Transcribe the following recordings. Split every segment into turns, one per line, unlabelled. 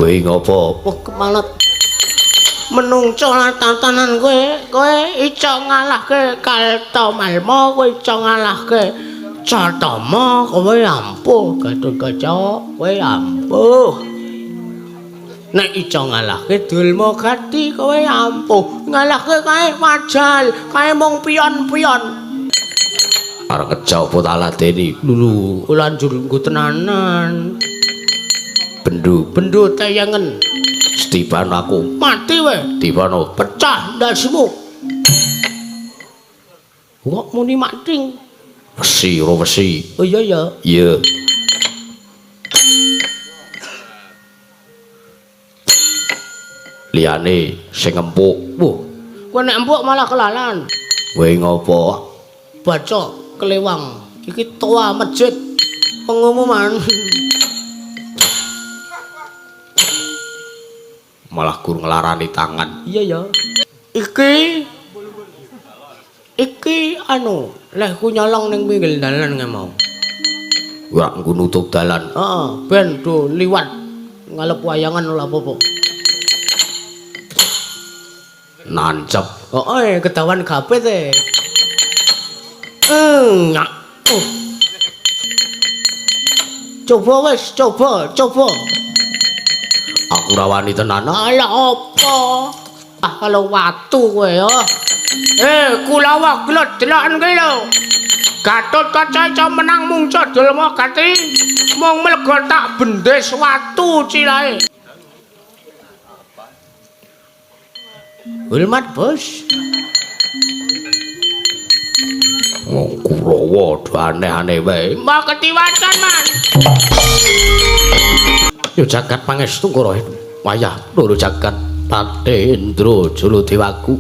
Kowe ngopo?
Wah kemalet. Menungso tatanan kowe iso ngalahke Kaltamalma, kowe iso ngalahke Catama, kowe ampuh Gatotkaca, kowe ampuh. Nek iso ngalahke Dulmagati, kowe ampuh. Ngalahke kae wajal, kae mung pion-pion.
Arep ngejak apa tak ladeni?
Lulu, lanjur nggo tenanan. Bendu tayangan.
Stiban aku
Mati we.
Tibano
Pecah ndasmu. Kok muni mating?
wesi ora wesi.
Oh iya ya.
Iya. Liyane sing empuk.
Wuh, kowe nek empuk malah kelalan.
Kowe ngopo?
Baca kelewang. Iki toa masjid pengumuman.
Malah gur nglarani tangan.
Iya ya. Iki anu, lehku nyolong ning pinggir dalan nge mau.
Ora nggo nutup dalan.
Heeh, ben do liwat ngalep wayangan ora apa-apa.
Nancep.
Heeh, ketahuan kabeh te. Nyak. Coba wis, coba.
Aku ora wani tenan.
Alah apa? Kalau watu kowe ya. Kulawa glodlokan kowe lho. Gatotkaca iso menang mung Dulmagati. Mung mlego tak bendes watu cirahe. Hormat, Bos.
Kurawa do aneh-aneh wae.
Mbah ketiwacan, Man.
Yo jagat pangestu karo wayah loro jagat Patih Indra Jaladewaku.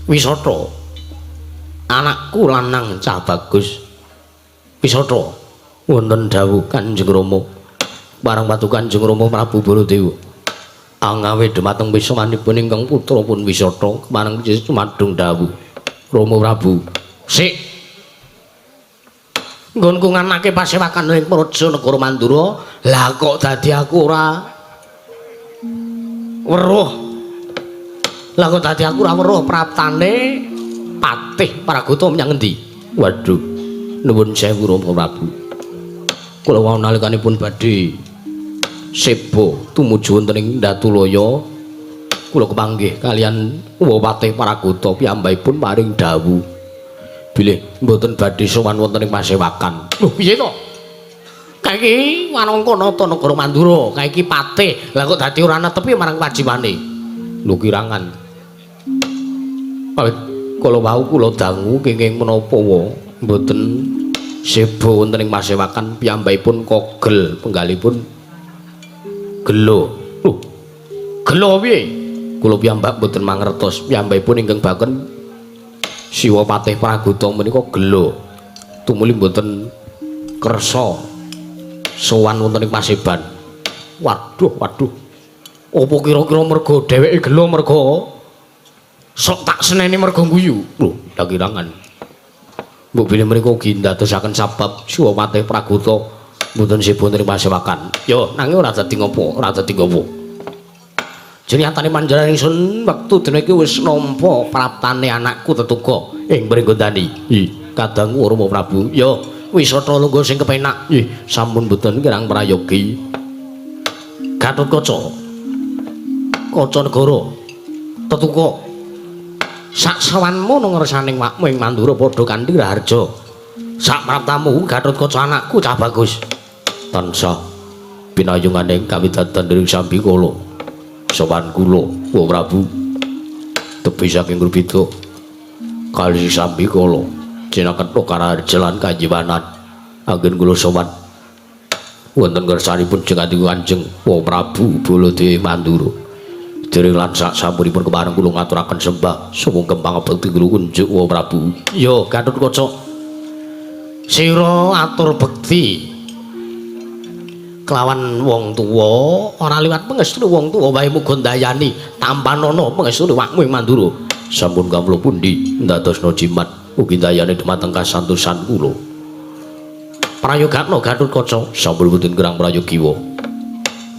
Wisata anakku lanang cah bagus. Wisata wonten dawuh Kanjeng Rama marang patu Kanjeng Rama Prabu Baladewa. Angawe dhumateng wismanipun ingkang putra pun Wisata kemareng cumadung dawuh Rama Prabu. Sik nggonku nganake pasewakan ing Praja Negara Mandura, lah kok dadi aku ora weruh. Lah kok dadi aku ora weruh praptane Patih Pragoto menyang endi? Waduh, nuwun sewu Rama Prabu. Kula wau nalikanipun badhe seba tumuju wonten ing Ndatulaya, kula kepanggih kalian Patih Pragoto piyambakipun paring dawuh bilih mboten badhe sowan wonten ing pasewakan. Lho piye to? Kae iki wanangka nata negara Mandura, kae iki patih. Lah kok dadi ora netepi marang wajibane. Lho kirangan. Awit kala wau kula dangu kenging menapa wae mboten seba wonten ing pasewakan piyambakipun kogel penggalipun gelo. Lho. Gelo piye? Kula piyambak mboten mangertos piyambakipun ingkang baken Siwa Patih Pragoto menika gelo tumuli mboten kersa sowan wonten ing Paseban. Waduh. Apa kira-kira mergo dheweke gelo mergo sok tak seneni mergo guyu. Lho, lha kirangan. Mbok bilih menika ugi ndadosaken sabab Siwa Patih Pragoto mboten sibuk wonten ing pasewakan. Yo, nanging ora dadi ngopo. Jeniyatane manjaran ingsun wektu dene iki wis nampa praptane anakku tetuga ing Mringgondani. Kadangku Rama Prabu. Ya, wisata lungguh sing kepenak. Sampun mboten kirang prayogi. Gatotkaca. Kaca negara. Tetuga. Sak sawanmu nang ngersaning wakmu ing Mandura padha kanthi raharja. Sak praptamu Gatotkaca anakku cah bagus. Tansah pinayungane kawidadan dening Sambikala. Sowan kula, Wa Prabu. Tepi saking Gurbida kali Sambikala cinaketha karaharjan kajiwanan anggen kula sowan wonten ngersanipun Kanjeng Wa Prabu Baladewa Mandura. Dereng lan sak sampunipun kepareng kula ngaturaken sembah sumangga pangabekti kula kunjuk Wa Prabu. Ya Gatotkaca, sira atur bekti kelawan wong tuwa ora liwat pangestu wong tuwa wae muga ndayani tampanana pangestu wakmu ing Mandura. Sampun kawula pundi ndadosna jimat ugi ndayani dhumateng kasantosan kula. Prayogakna Gatotkaca sampun boten kirang prayogiwa.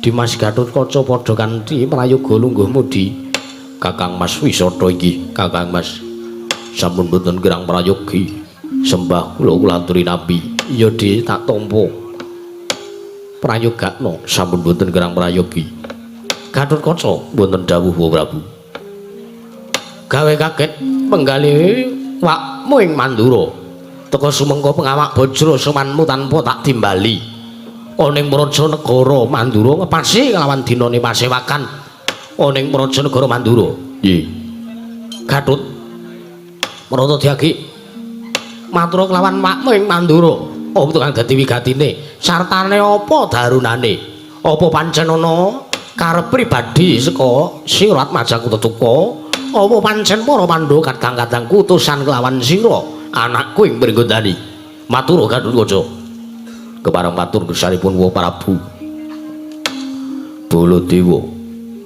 Dimas Gatotkaca padha kanthi prayoga lungguh mudi. Kakang Mas Wisata inggih, Kakang Mas. Sampun boten kirang prayogi. Sembah kula aturi nabi. Ya Di tak tampa. Prayogakna sampun boten kirang prayogi. Gatotkaca boten dawuh wa Prabu. Gawe kaget penggalih wakmu ing Mandura. Teka sumengko pengawak Bajra sowanmu tanpa tak timbali. Oning Prajanegara Mandura ngepasi kelawan dinane pasewakan. Oning Prajanegara Mandura. Nggih. Gatut Marata Dyagi matur kelawan makmu ing Mandura. Apa tukang dadi wigatine? Sartane apa darunane? Apa pancen ana karep pribadi saka Sirat Majakutatuka? Apa pancen para Pandhawa kadang-kadangku utusan kelawan sira anakku ing Pringgondani? Matur Gatotkaca. Kepareng matur gessanipun Wa Prabu. Baladewa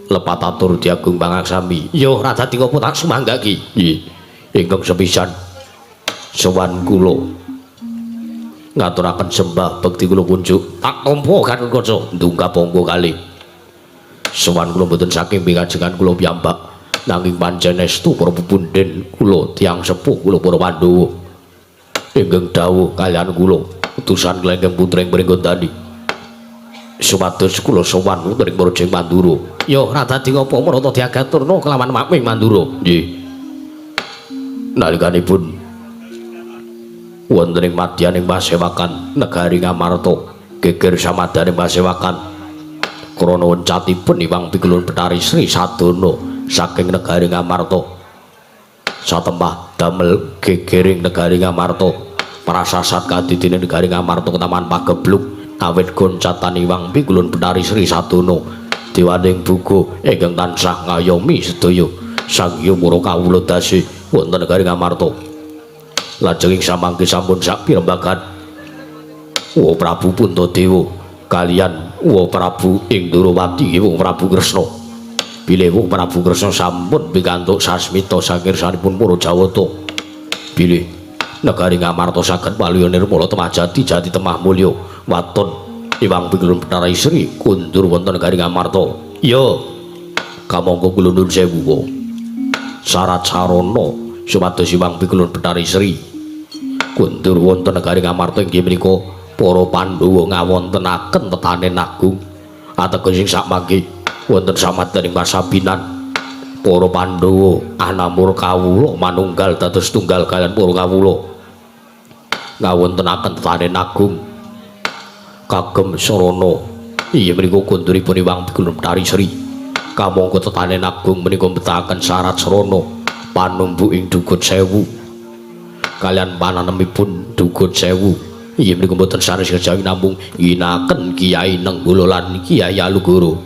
lepat atur diagung pangaksami. Ya radati apa tak sumanggaki. Nggih. Ingkang sepisan sowan kula ngaturaken sembah bekti kula punjuk tak tampa Gatotkaca ndungkap angka kalih. Sowan kula boten saking pingajengan kula piyambak nanging pancen estu para pepundhen kula tiyang sepuh kula para Pandhawa ingkang dawuh kaliyan kula utusan Glenggeng Putra ing Pringgondani. Supados kula sowan wonten ing Projeng Mandura. Ya radati ngapa Marata diagaturna kelawan makmu ing Mandura. Nggih. Nalikanipun wonten ing madyaning pasewakan negari Ngamarta geger samadaning pasewakan krana wencatipun Iwang Pikulun Betari Sri Sadana saking negari Ngamarta satempah damel gegering negari Ngamarta prasasat kadidine negari Ngamarta ketaman pagebluk awit goncatan Iwang Pikulun Betari Sri Sadana dewaning buga ingkang tansah ngayomi sedaya sangya para kawula dasi wonten negari Ngamarta. Lajeng ing samangke sampun sak pirembagan Wa Prabu Puntadewa kaliyan Wa Prabu Indrawati Wa Prabu Kresna. Bilih Wa Prabu Kresna sampun pikantuk sasmita sakirsanipun para Jawata. Bilih negari Ngamarta saged paluya nirmala temah jati jati temah mulya waton Iwang Pikulun Betari Sri kundur wonten negari Ngamarta. Ya kamangka kula nuwun sewu. Sarat sarana supados Iwang Pikulun Betari Sri kundur wonten negari Ngamarta inggih menika para Pandhawa ngawontenaken tetanen agung ateges sing sakmangke wonten samadaning pasabinan para Pandhawa anamur kawula manunggal dados tunggal kaliyan para kawula ngawontenaken tetanen agung kagem sarana inggih menika kunduripun Iwang Pikulun Betari Sri. Kamangka tetanen agung menika mbetahaken syarat sarana panumbu ing Dugut Sewu kalian pananemipun Dugut Sewu inggih menika boten sanes kejawi namung nginaken Kiai Nenggala lan Kiai Alugoro.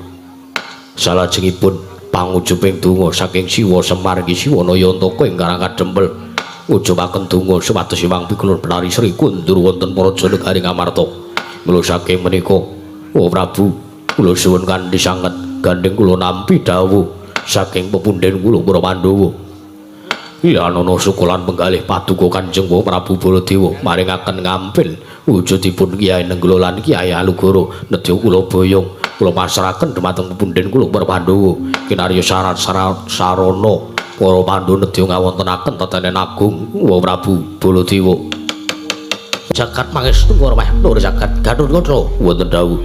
Salajengipun pangujuping donga saking Siwa Semar inggih Siwa Nayantaka ingkang kadempel ujupaken donga supados Iwang Pikulun Betari Sri kundur wonten Praja Negari Ngamarta. Mula saking menika Wa Prabu kula suwun kanthi sanget gandeng kula nampi dawuh saking pepundhen kula para Pandhawa. Yanana sukulan penggalih paduka Kanjeng Wa Prabu Baladewa maringaken ngampil wujudipun Kiai Nenggala lan Kiai Alugoro nedya kula boyong kula pasrahaken dhumateng pepundhen kula para Pandhawa kinarya syarat sarana para Pandhawa nedya ngawontenaken tetanen agung Wa Prabu Baladewa. Jagat mangestu para nur jagat Gatotkaca wonten dawuh.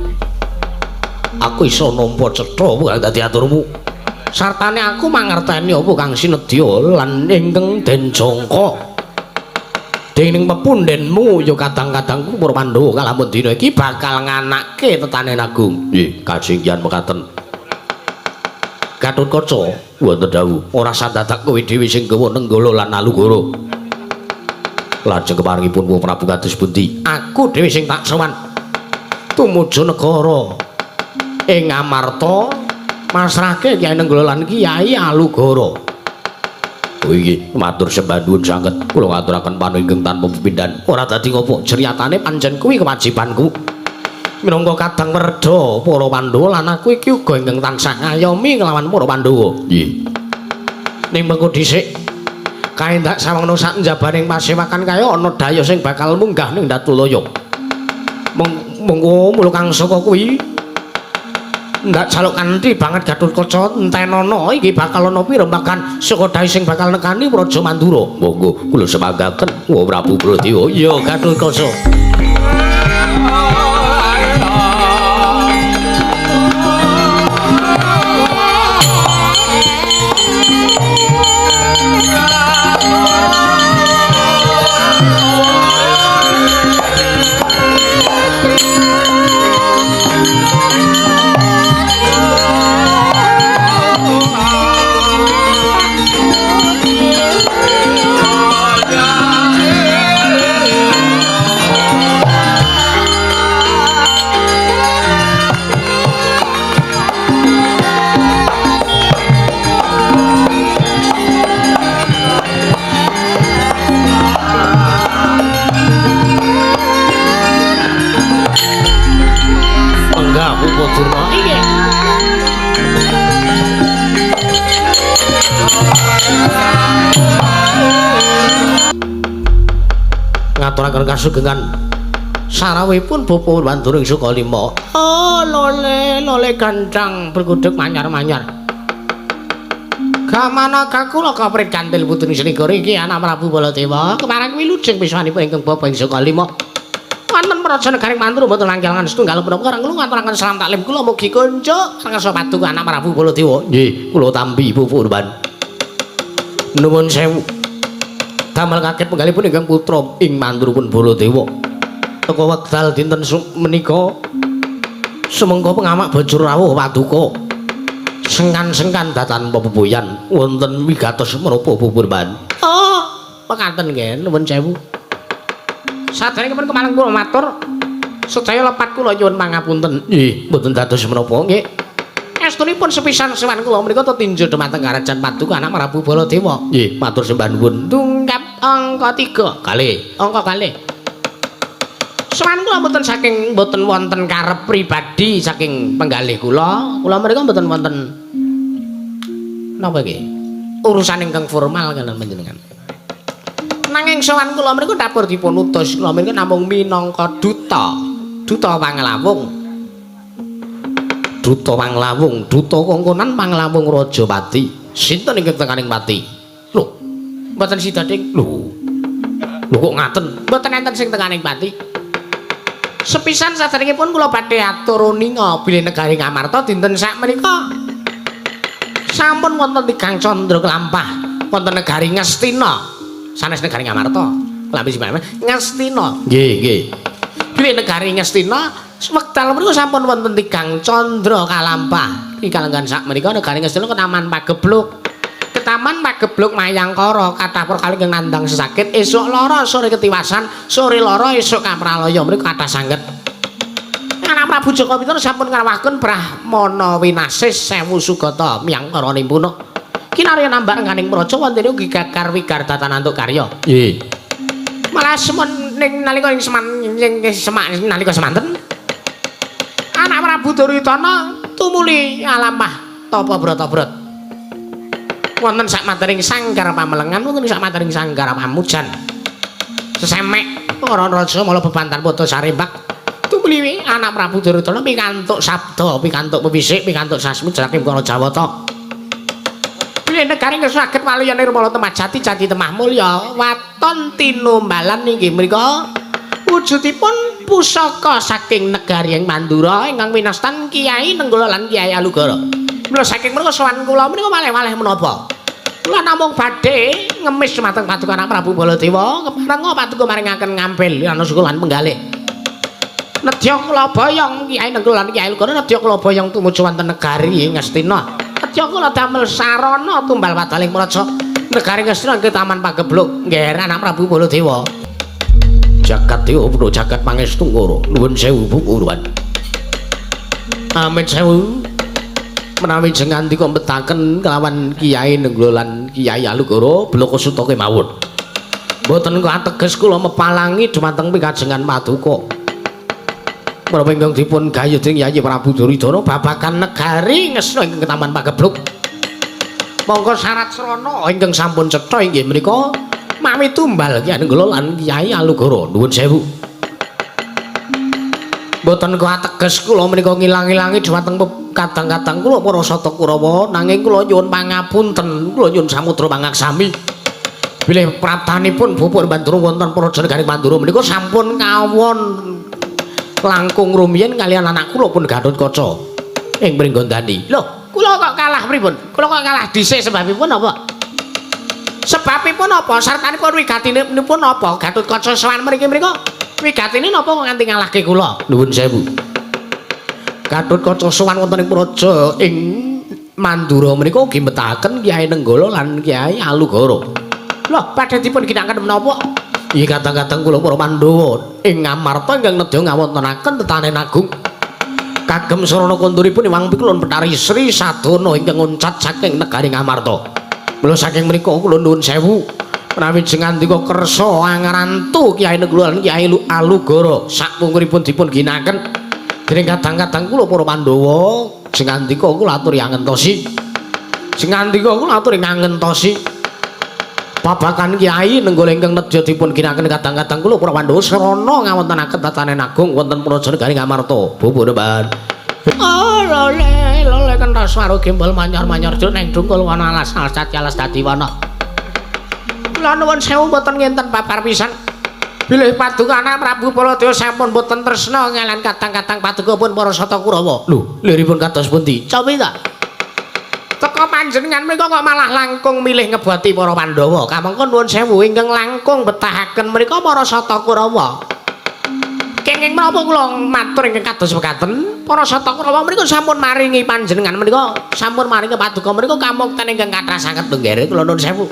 Aku iso nampa cetha kang dadi aturmu. Sartane aku mangerteni apa kang sinedya lan ingkang den jangka. Dening pepundhenmu ya kadang-kadangku para Pandhawa kalamun dina iki bakal nganake tetanen agung. Nggih, kasinggihan mekaten. Gatotkaca wonten dawuh, ora sandadak kowe dhewe sing gawa Nenggala lan Alugoro. Lajeng keparengipun Wa Prabu kados pundi? Aku dhewe sing tak sowan tumuju negara ing Ngamarta masrahke Kiai Nenggala lan Kiai Alugoro. Oh iki matur sembah nuwun sanget kula ngaturaken panungging tanpa pepindhan. Ora dadi ngopo criyatane pancen kuwi kewajibanku. Minangka kadang werda para Pandhawa lan aku iki uga ingkang tansah ngayomi kelawan para Pandhawa. Nggih. Ning mengko dhisik kaendak sawangna sak njabaning pasewakan kaya ana daya sing bakal munggah ning Datulaya. Mengko mula kang saka kuwi ndak jaluk kanthi banget Gatotkaca entenono iki bakal ana pirembagan saka dahi sing bakal nekani Praja Mandura. Monggo kula semanggaken Wa Prabu Baladewa. Ya Gatotkaca. Durna iki ngaturaken kasugengan sarawipun Bapa Wanduring Sukalima. Oh lole gancang berkuduk manyar-manyar gamana kakula kaprit kantil putri Srigara iki anak Prabu Baladewa kemarang wilujeng piswanipun ingkang Bapa Sukalima wonten Praja Negaring Mandura mboten langgalangan setunggal punapa kula ngaturaken salam taklim kula mugi kunjuk sangsa paduka anak Prabu Baladewa. Nggih, kula tampi Bu Purban. Nuwun sewu. Damel kaget penggalipun ingkang putra ing Manduripun Baladewa. Teka wekdal dinten menika sumengko pengamak bajur rawuh paduka. Sengkan-sengkan datan pepuyan wonten wigatos menapa Bu Purban. Oh, mekaten nggih, nuwun sewu. Saderengipun kemalang kula matur sedaya lepat kula nyuwun pangapunten. Nggih, mboten dados menapa nggih. Estunipun sepisan sowan kula menika tinju dhumateng Karajan Paduka anak Prabu Baladewa. Nggih, matur sembah nuwun. Tunggap angka 3. Angka kalih. Sowan kula mboten wonten karep pribadi saking penggalih kula. Kula menika mboten wonten napa nggih? Urusan ingkang formal kaliyan panjenengan. Nanging sowan kula menika dapur dipun utus kula menika namung minangka duta panglawung duta kongkonan panglawung Rajapati. Sinten ingkang tekaning pati? Lho, mboten sidating. Lho kok ngaten? Mboten enten sing tekaning pati. Sepisan saderengipun kula badhe atur ninga bilih negari Ngamarta dinten sak menika sampun wonten tigang candra kelampah wonten negari Ngastina. Sanes negari Ngamarta lambi simpen Ngastina. Nggih. Bilih negari Ngastina wekdal menika sampun wonten tigang candra kalampah. Iki kalenggan sak menika negari Ngastina Ketaman Pagebluk. Ketaman Pagebluk Mayangkara kathah perkawis ingkang nandhang sesakit esuk lara sore ketiwasan, sore lara esuk kapralaya menika kathah sanget. Anak Prabu Jaka Pitara sampun ngrawahken Brahmana winasis 1000 sugata miyangkaranipun. Kinarya nambah nganing praja wonten ugi gagар wigartatan antuk karya. Nggih. Malah semen ning nalika nalika semanten anak Prabu Duryudana tumuli alampah tapa brata-brat. Wonten sak matering sanggar pamelengan, wonten sak matering sanggar pamujan. Sesemek para raja mala bebantan poto sarembak. Tumuli anak Prabu Duryudana pikantuk sabda, pikantuk pewisik, pikantuk sasmi saking para Jawata. Negari saged waluyan Nirmala Temajati Jati Temah Mulya waton tinumbalan inggih menika wujudipun pusaka saking negari ing Mandura ingkang winastan Kiai Nenggala lan Kiai Alugara. Mula saking menika sowan kula menika malih-malih menapa? Kula namung badhe ngemis dumateng paduka anak Prabu Baladewa kepareng paduka maringaken ngampil lan sukulan penggalih. Nedya kula boyong Kiai Nenggala lan Kiai Alugara nedya kula boyong tumuju wonten negari Ngastina. Nedya kula damel sarana tumbal wadaling praja negari Ngastina ing Taman Pagebluk. Nggih anak Prabu Baladewa. Jagat dewa putra jagat pangestu ngoro. Nuwun sewu Bu Purban. Amin sewu. Menawi jenengan dika mbetaken kelawan Kiai Nenggala lan Kiai Alugara Bloko Suta kemawon. Mboten kok ateges kula mepalangi dumateng pikajengan paduka. Menapa ingkang dipun gayuh dening Yayi Prabu Duryudana babagan negari Ngastina ing Taman Pagebluk. Monggo syarat srana ingkang sampun cetha inggih menika mami tumbal Kiai Nenggala lan Kiai Alugara. Nuwun sewu. Mboten kuateges kula menika ngilang-ilangi dhumateng kadang-kadang kula para Sata Kurawa nanging kula nyuwun pangapunten kula nyuwun samudra pangaksami bilih praptanipun Bupur Bandura wonten Praja Negaring Mandura menika sampun kawon langkung rumiyin kaliyan anak kula pun Gatotkaca ing Pringgondani. Lho, kula kok kalah pripun? Kula kok kalah dhisik sebabipun apa? Sebabipun apa? Sartanipun wigatinipun apa? Gatotkaca sowan mriki menika wigatine napa kok nganti ngalahke kula? Nuwun sewu. Gatotkaca sowan wonten ing praja ing Mandura menika ugi metahaken Kyai Nenggala lan Kyai Alugara. Lho, padhetipun ginakaken menapa? Inggih kadang-kadang kula para Pandhawa ing Ngamarta ingkang nedya ngawontenaken tetanen agung. Kagem sarana konturipun Iwang Pikulun Bathari Sri Sadana ingkang nguncat saking negari Ngamarta. Mula saking mriku kula nuwun sewu menawi jengandika kersa angarantu Kyai Nenggala lan Kyai Alugara sakpungkuripun dipun ginakaken dening kadang-kadang kula para Pandhawa jengandika kula aturi angentosi. Jengandika kula aturi ngangentosi. Babakan Kyai Nenggala ingkang nedya dipun ginakaken kadang-kadang kula para Pandhawa sarana ngawontenaken tatanen agung wonten Praja Negaring Ngamarta. Bubureban. Lole kenthas swara gembol manyar-manyar neng dungkul wana alas-alas alas dadi wana. Kula nuwun sewu mboten ngenten babar pisan. Bilih paduka anak Prabu Baladewa sampun boten tresna ngelen kadang-kadang padukapun para Sata Kurawa. Lho, liripun kados pundi? Cobi ta? Teka panjenengan menika kok malah langkung milih ngeboti para Pandhawa. Kamangka nuwun sewu ingkang langkung betahaken menika para Sata Kurawa. Kenging menapa kula matur ingkang kados mekaten, para Sata Kurawa menika sampun maringi panjenengan menika sampun maringi paduka menika kamukten ingkang kathah sanget tunggere kula nuwun sewu.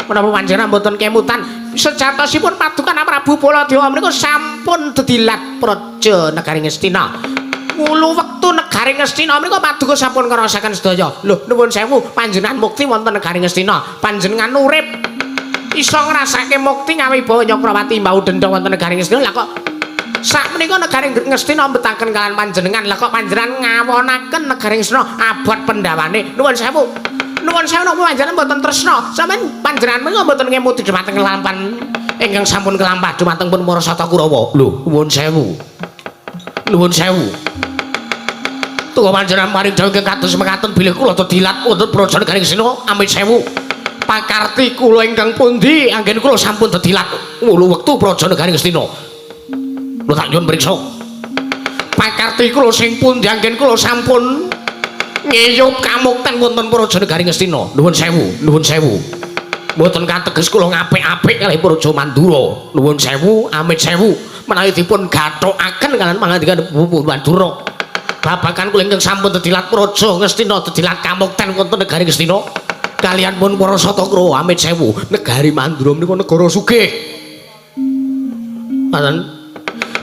Menapa panjenengan mboten kemutan sejatosipun paduka Prabu Baladewa menika sampun dedilat Praja Negaring Ngastina. Mulu wektu Negaring Ngastina menika paduka sampun ngrasaken sedaya. Lho nuwun sewu panjenengan mukti wonten Negaring Ngastina. Panjenengan urip iso ngrasake mukti ngawibawa Nyakrawati mbau dendha wonten Negaring Ngastina. Lah kok sakmenika Negaring Ngastina mbetaken kalian panjenengan. Lah kok panjenengan ngawonaken Negaring Ngastina abot pendawane. Nuwun sewu. Nuwun sewu napa panjenengan mboten tresna. Sampeyan panjenengan menika mboten ngemuti dhumateng kelampan ingkang sampun kelampah dhumateng pun para Sata Kurawa. Lho, nuwun sewu. Nuwun sewu. Tuwa panjenengan maring dawuh ingkang kados mekaten bilih kula dedilat wonten Praja Negaring Ngastina amit sewu. Pakarti kula ingkang pundi anggen kula sampun dedilat wulu wektu Praja Negaring Ngastina. Lho tak nyuwun priksa. Pakarti kula sing pundi anggen kula sampun ngiyup kamukten wonten Praja Negaring Ngastina. Nuwun sewu, nuwun sewu. Mboten kateges kula ngapik-apik kalih Praja Mandura. Nuwun sewu, amit sewu. Menawi dipun gathokaken kalian pangandikan Bupur Bandura. Babakan kula ingkang sampun dedilat Praja Ngastina, dedilat kamukten wonten Negaring Ngastina. Kalian pun para Sata Kurawa amit sewu. Negari Mandura menika negara sugih. Panten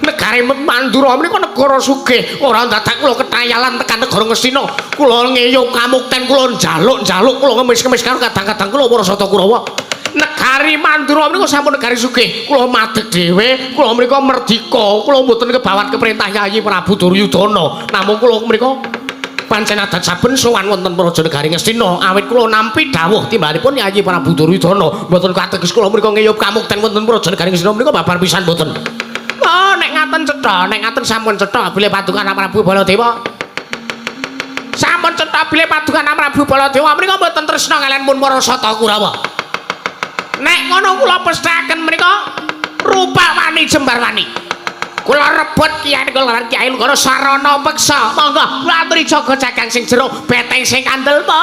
Negari Mandura menika negara sugih, ora dadak kula ketayalan tekan negara Ngastina. Kula ngiyup kamukten, kula njaluk-njaluk, kula ngemis-ngemis karo kadang-kadang kula para Sata Kurawa. Negari Mandura menika sampun negari sugih. Kula madeg dhewe, kula menika merdika, kula mboten kebawat keperintah Yayi Prabu Duryudana. Namung kula menika pancen adat saben sowan wonten Praja Negaring Ngastina awit kula nampi dawuh timbanipun Yayi Prabu Duryudana. Mboten kateges kula menika ngiyup kamukten wonten Praja Negaring Ngastina menika babar pisan mboten. Oh, nek ngaten cetha, nek ngaten sampun cetha bilih paduka Prabu Baladewa. Sampun cetha bilih paduka Prabu Baladewa menika mboten tresna kaliyan pun para Sata Kurawa. Nek ngono kula pestaken menika Rupawani Jembarwani. Kula rebut Kyai Nenggala Kyai Alugara sarana peksa. Monggo kula aturi jaga jagang sing jero, beteng sing kandel po.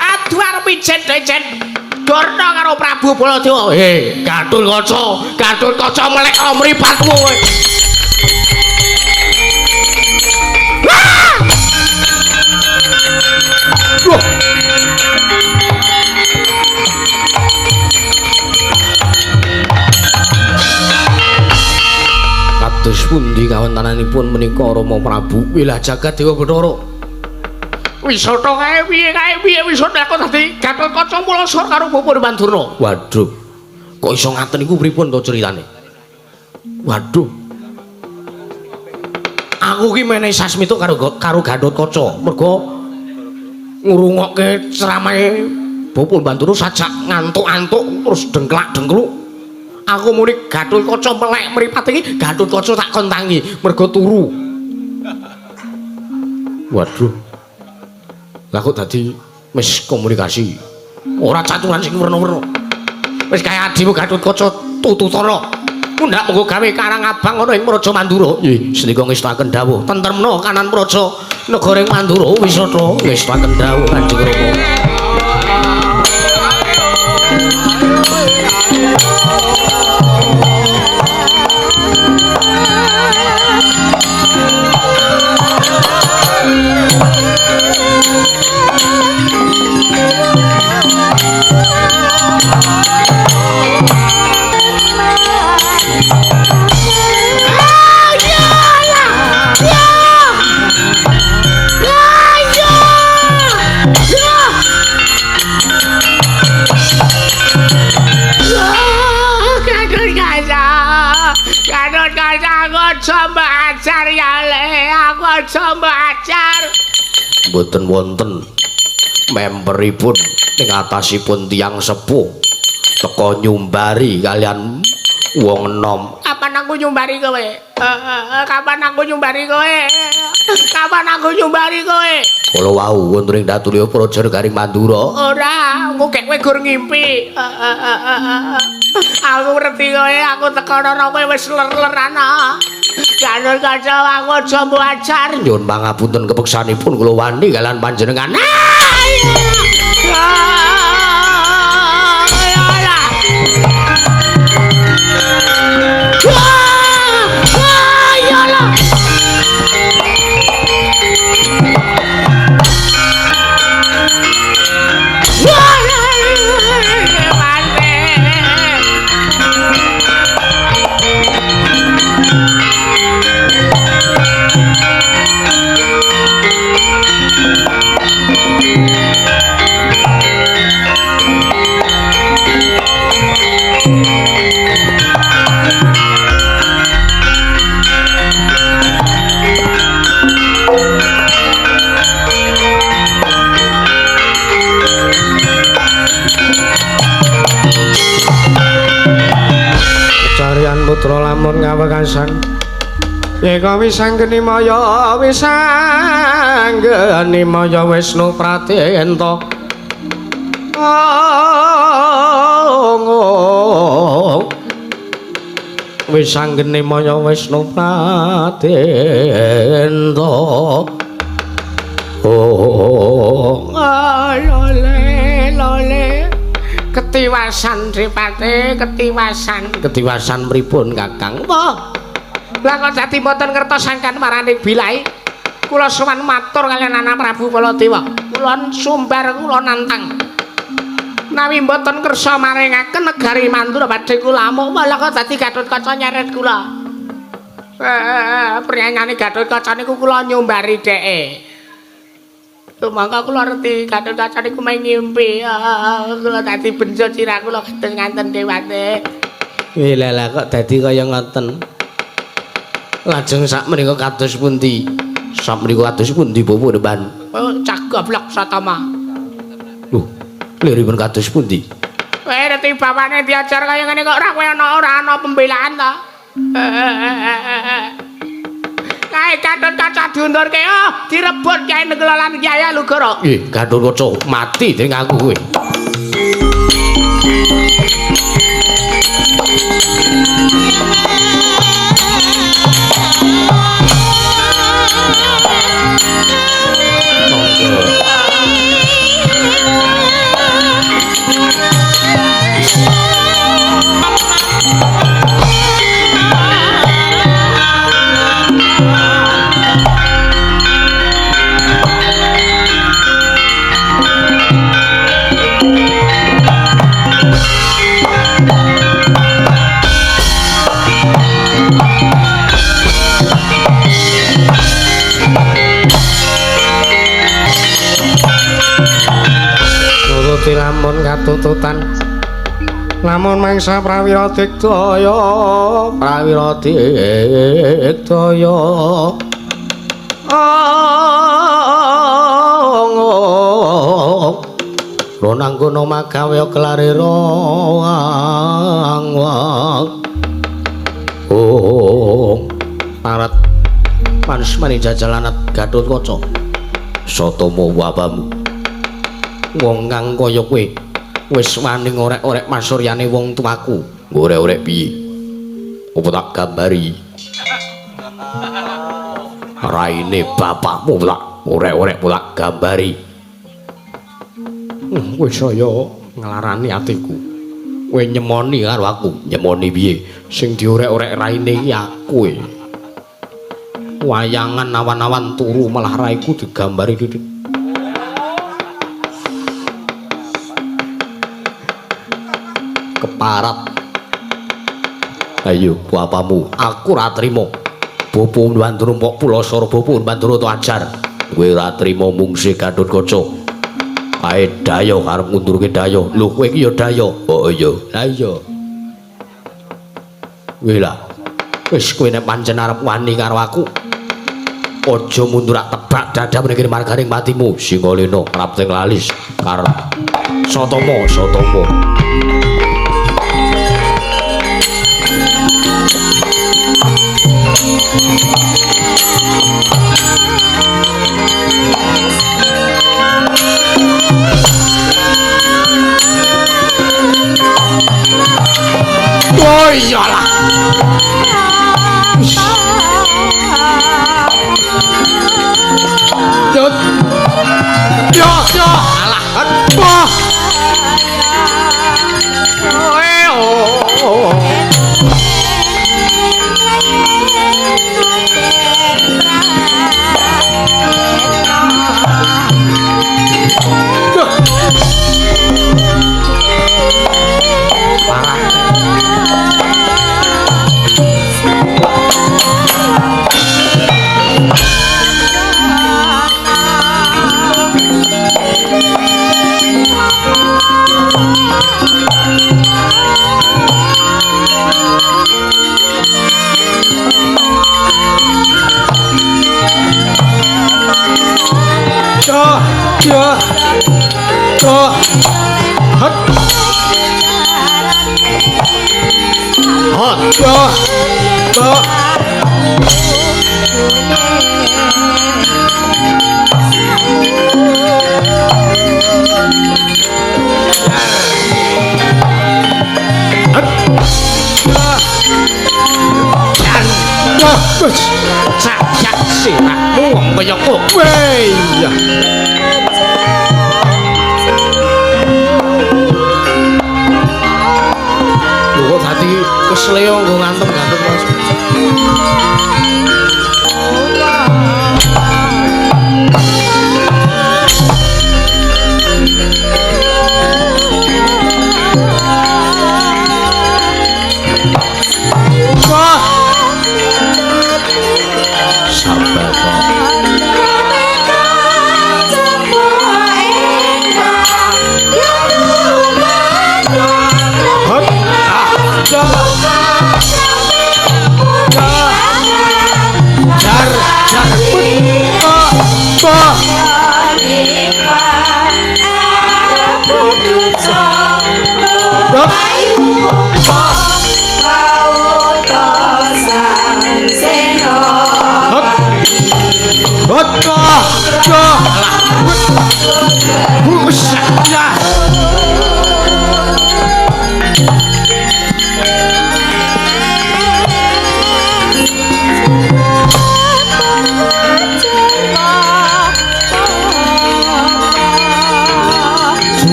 Aduh pijen-pijen Dorna karo Prabu Baladewa. Gatotkaca melek karo mripatmu kowe. Wah! Kados pundi kawontenanipun menika Rama Prabu Wilah Jagat Dewa Bathara? Wisata kae piye wisata kok dadi Gatotkaca mulosor karo Bupur Bandurna. Waduh. Kok iso ngaten iku pripun to critane? Waduh. Aku ki menehi sasmita karo Gatotkaca mergo ngrungokke ceramahe Bupur Bandurna sajak ngantuk-antuk terus dengklak-dengkluk. Aku muni Gatotkaca melek mripat iki Gatotkaca tak kontangi mergo turu. Waduh. Lah kok dadi miskomunikasi. Ora caturan sing werna-werna. Wis kaya adimu Gatotkaca tututara. Mundak mengko gawe Karang Abang ana ing Praja Mandura. Nggih, senika ngestaken dawuh. Tentremna kanan praja negara ing Mandura Wisata ngestaken dawuh Kanjeng Rama. Mboten wonten memperipun ing atasipun tiyang sepuh teka nyumbari kalian wong enom.
Kapan aku nyumbari kowe? Kapan aku nyumbari kowe? Kapan aku nyumbari kowe?
Kala wau wonten ing Datulya Praja Garing Mandura.
Ora, engko gek kowe gur ngimpi. Aku ngerti kowe, aku tekono kowe wis ler-lerana. Gatotkaca aku aja mbok ajar.
Nyuwun pangapunten kepeksanipun kula wani kalian panjenengan. Putra lamun ngawekasan Yeka wisanggeni maya wisanggeni maya Wisnu Pratenta wisanggeni maya Wisnu Pratenta lole ketiwasan Dripate ketiwasan pripun Kakang apa lah kok dadi mboten ngertosaken marani bilai kula sowan matur kaliyan anak Prabu Baladewa kula sumbar kula nantang nawi mboten kersa maringaken negari Mandura badhe kula amuk malah kok dadi Gatotkaca nyeret kula prianyane Gatotkaca niku kula nyumbari dheke mangka kula ngerti Gatotkaca niku main ngimpi. Kula dadi benjo sirah kula gedhe nganten dewate. Lha kok dadi kaya ngoten. Lajeng sakmenika kados pundi? Sakmenika kados pundi Bapak Depan? Cah goblok Satama. Lho, liripun kados pundi? Ngerti bapakne diajar kaya ngene kok ora ana pembelaan ta. Kae Gatotkaca diundurke direbut Kyai Negara lan Kyai Lugara. Nggih, Gatotkaca mati dening aku kowe. Lamun katututan lamun mangsa prawira digdaya lo nanggono magawe kelarira parat manis mani jajalanat Gatotkaca Satomo wabamu. Wong kang kaya kowe wis wani ngorek-orek masuryane wong tuaku. Ngorek-orek piye? Apa tak gambari? Raine bapakmu tak orek-orek tak gambari. Wis saya nglarani atiku. Kowe nyemoni karo aku. Nyemoni piye? Sing diorek-orek raine iki aku. Wayangan awan-awan turu malah raiku digambari didik. Keparat. Ayo, bapamu, aku ora trima. Bapa Bandura Mpok Pulasara, Bapa Bandura to ajar. Kowe ora trima mungsi Gatotkaca. Ae daya arep ngundurke daya. Lho kowe iki ya daya. Oh iya. Lah iya. Wela. Wis kowe nek pancen arep wani karo aku. Aja mundur tebak dadah meniki marganing matimu. Singalena rapting lalis karo Satomo. Oh iyalah. Yo, alah. Wah. Sajak sirahmu wong kaya kowe. Lho kok dadi kesleo nggo ngantem-ngantem Mas.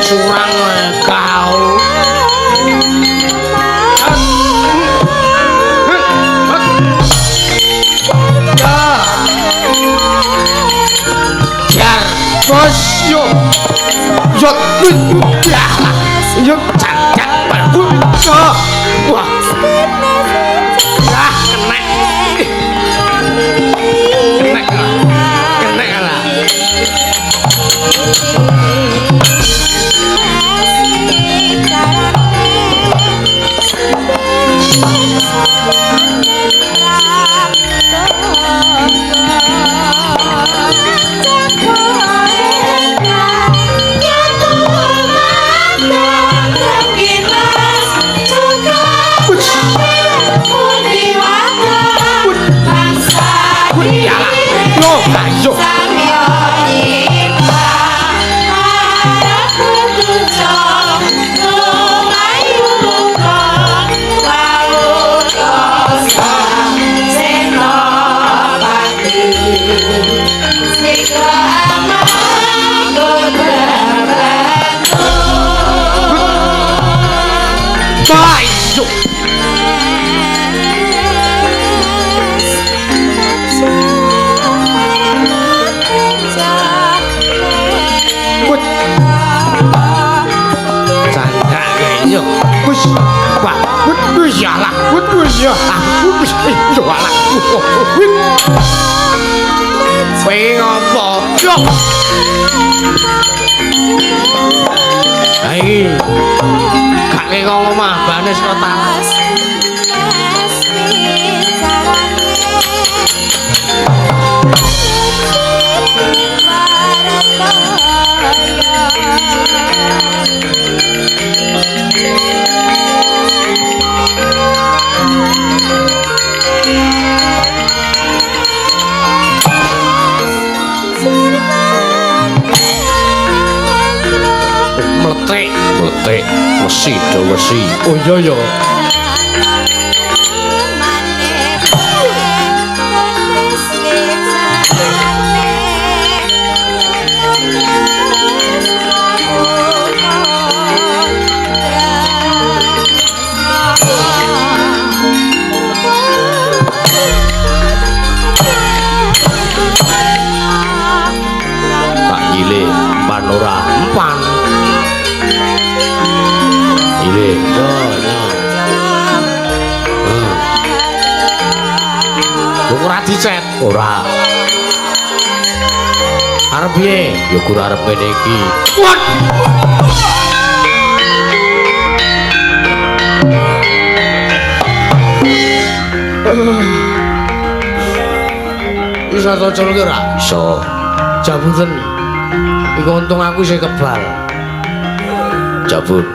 Curang kau. Jar, bos yo. Yo cacak bagus. Wah. Ah, kena lah. Ayo. Ayo. Canda yo. Wis. Wah, wis ya lah. Wis ya. Wis yo lah. Kowe ngopo? Yo. Hai. Gak kok omah banes kok ta. Meletek, wesi do wesi. Oh iya ya. Tak nyile empan ora empan. Ile yo yo. Ora dicet, ora. Arep piye? Ya guru arep ngene iki. Wat. Bisa tocol ki ora? Iso. Jabutan. Iku untung aku sing kebal. Jabut.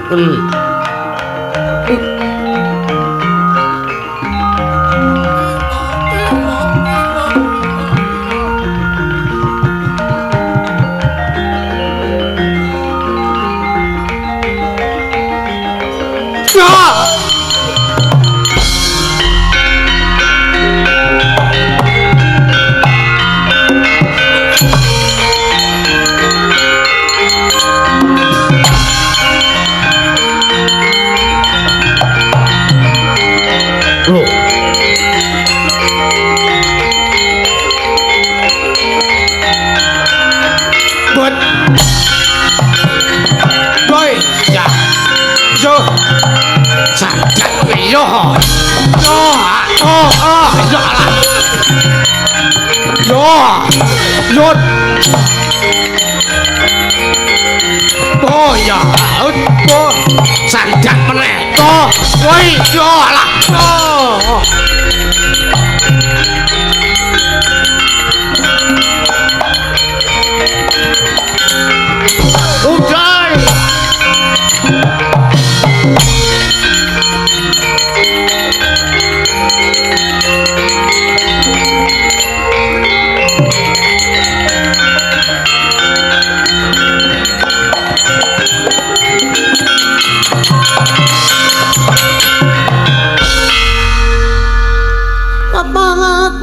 Yot. Oh ya, oh sandak meneh. Oh, woi, yo alah. Oh. Udah.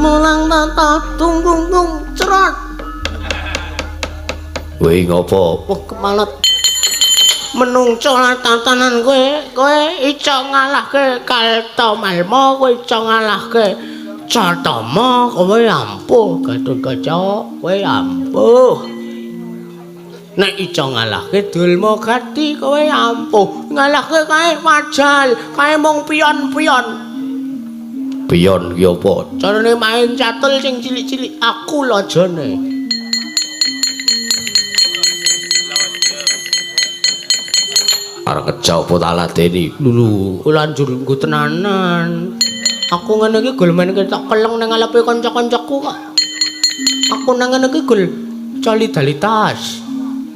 Mulang tata tunggung cerot. Wei ngopo? Oh kemalet. Menungso tatanan kowe iso ngalahke Kaltamalma, kowe iso ngalahke Catama, kowe ampuh Gatotkaca, kowe ampuh. Nek iso ngalahke Dulmagati, kowe ampuh. Ngalahke kae Wajal, kae mung pion-pion. Pion ki apa? Carane main catul sing cilik-cilik aku lajane. Arep keja apa tak ladeni? Lulu, lanjur nggo tenanan. Aku ngene iki gol main ketok keleng nang ngalepe kanca-kancaku kok. Aku nang ngene iki gol solidaritas.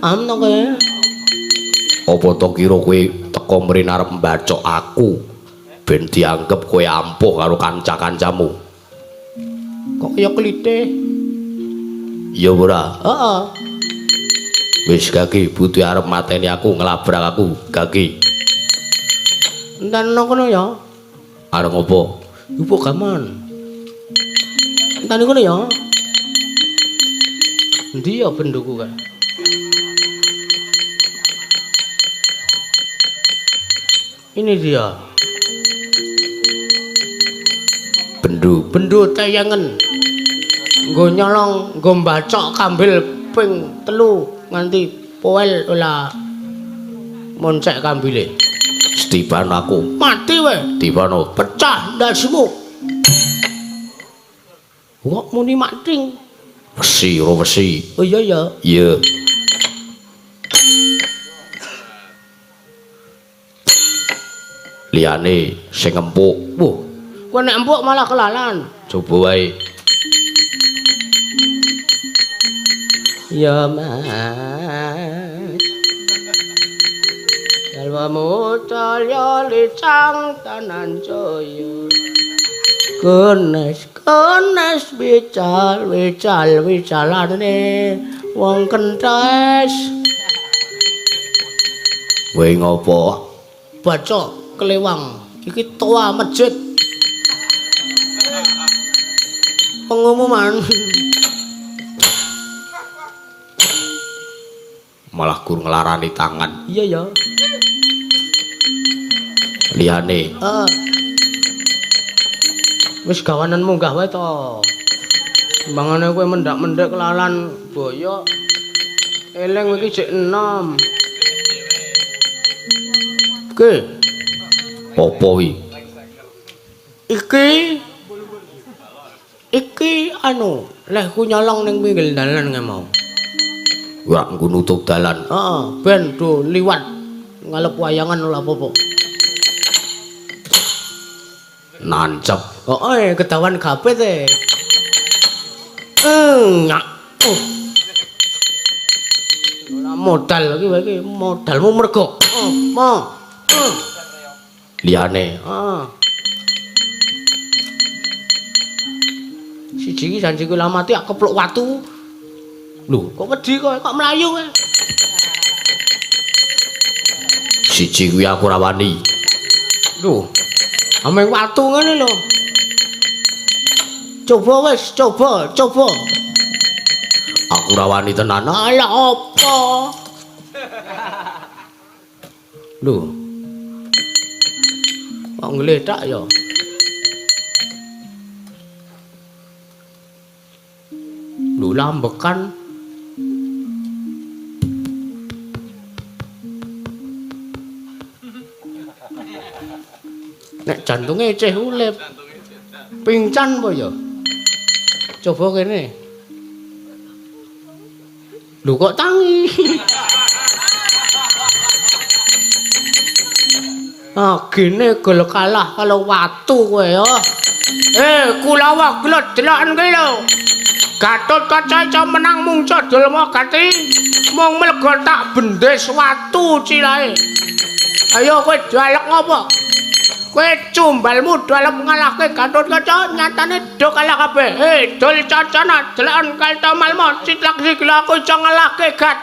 Am to kowe? Apa to kira kowe teko mrene arep mbacok aku? Ben dianggep kowe ampuh karo kanca-kancamu. Kok kaya klite? Ya ora? Heeh. Wis Gagi, butuh arep mateni aku, nglabrak aku, Gagi. Entan kono ya. Arep ngopo? Ibu kaman. Entan kono ya. Endi ya benduku kae?
Ini dia.
Bendu
tayangan. Nggo nyolong, nggo mbacok kambil ping 3 nganti poel ora moncek kambile.
Stipan aku.
Mati we.
Dipano
Pecah ndasmu. Kok muni mating?
wesi ora wesi.
Oh iya ya.
Iya. Liyane sing empuk.
Wuh. Kowe nek empuk malah kelalan.
Coba wae.
Ya mas Jalwamu calya licang tanan jaya Kenes wicalane wong kentes
Kowe ngopo?
baca kelewang iki toa masjid pengumuman
Malah gur nglarani tangan.
iya ya
Liyane
wis gawanan munggah wae to mbangane kowe mendak-mendak kelalan boyo eling iki jek 6 Oke
apa wi?
Iki anu leh ku nyolong ning pinggir dalan nge mau
Ora nggo nutup dalan.
heeh ben do liwat ngalep wayangan ora apa-apa
Nancep.
ketahuan kabeh te. Nyak. Ora modal iki wae iki, modalmu mergo. Mo.
Liyane
Siji iki janji ku lamati aku kepluk watu. Lho, kok wedi kok mlayu kowe?
siji kuwi aku ora wani.
Lho. Ameng watu ngene lho. Coba wis, coba.
Aku ora wani tenan.
Ala apa? Lho. Kok ngledak ya? Lho lambekan. Nek jantunge ceh ulip. Pingcan apa ya? Coba kene. Lho kok tangi? Gene gol kalah kalau watu kowe ya. Kulawa glodlokan kowe lho. Gatotkaca iso menang mung Cadulma Gati. Mung mlego tak bendes watu cilae. Ayo kowe dalek ngopo? Kowe cumbalmu dalem ngalahke Gatotkaca nyatane do kalah kabeh. Dul cacana delokan Kaltamalma citlak sigla aku iso ngalahke Gat.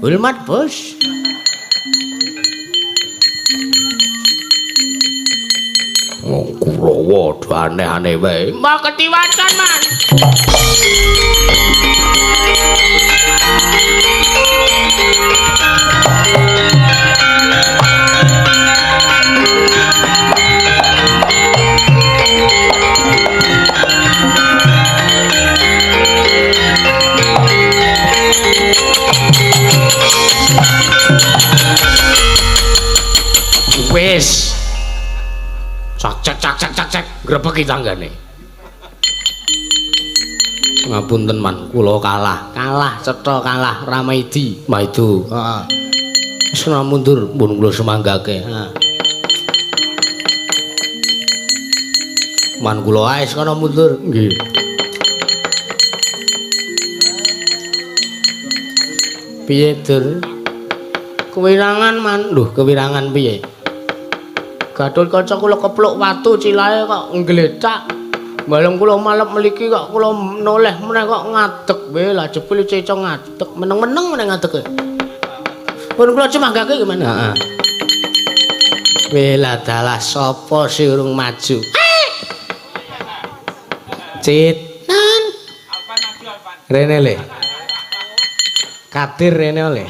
Hormat bos.
Kurawa do aneh-aneh wae.
Mbah ketiwacan, Mas.
Wis. Cak grebeki tanggane. Ngapunten man, kula kalah cetha kalah Ramaidi. Maidu.
Heeh.
Wis kena mundur pun kula semanggake. Man kula ae kono mundur. Nggih.
Piye, Dur? Kewirangan man. Lho, kewirangan piye? Gatotkaca kula kepluk watu cilae kok nggletak. Balung kula malep mliki kok kula noleh meneh kok ngadeg wae lah jebul ceco ngadeg. Meneng-meneng meneh ngadege. Pun kula cemanggake gimana? Heeh. Wela dalah sapa sing urung maju? Cit. Nan.
Rene le. Kadir rene le.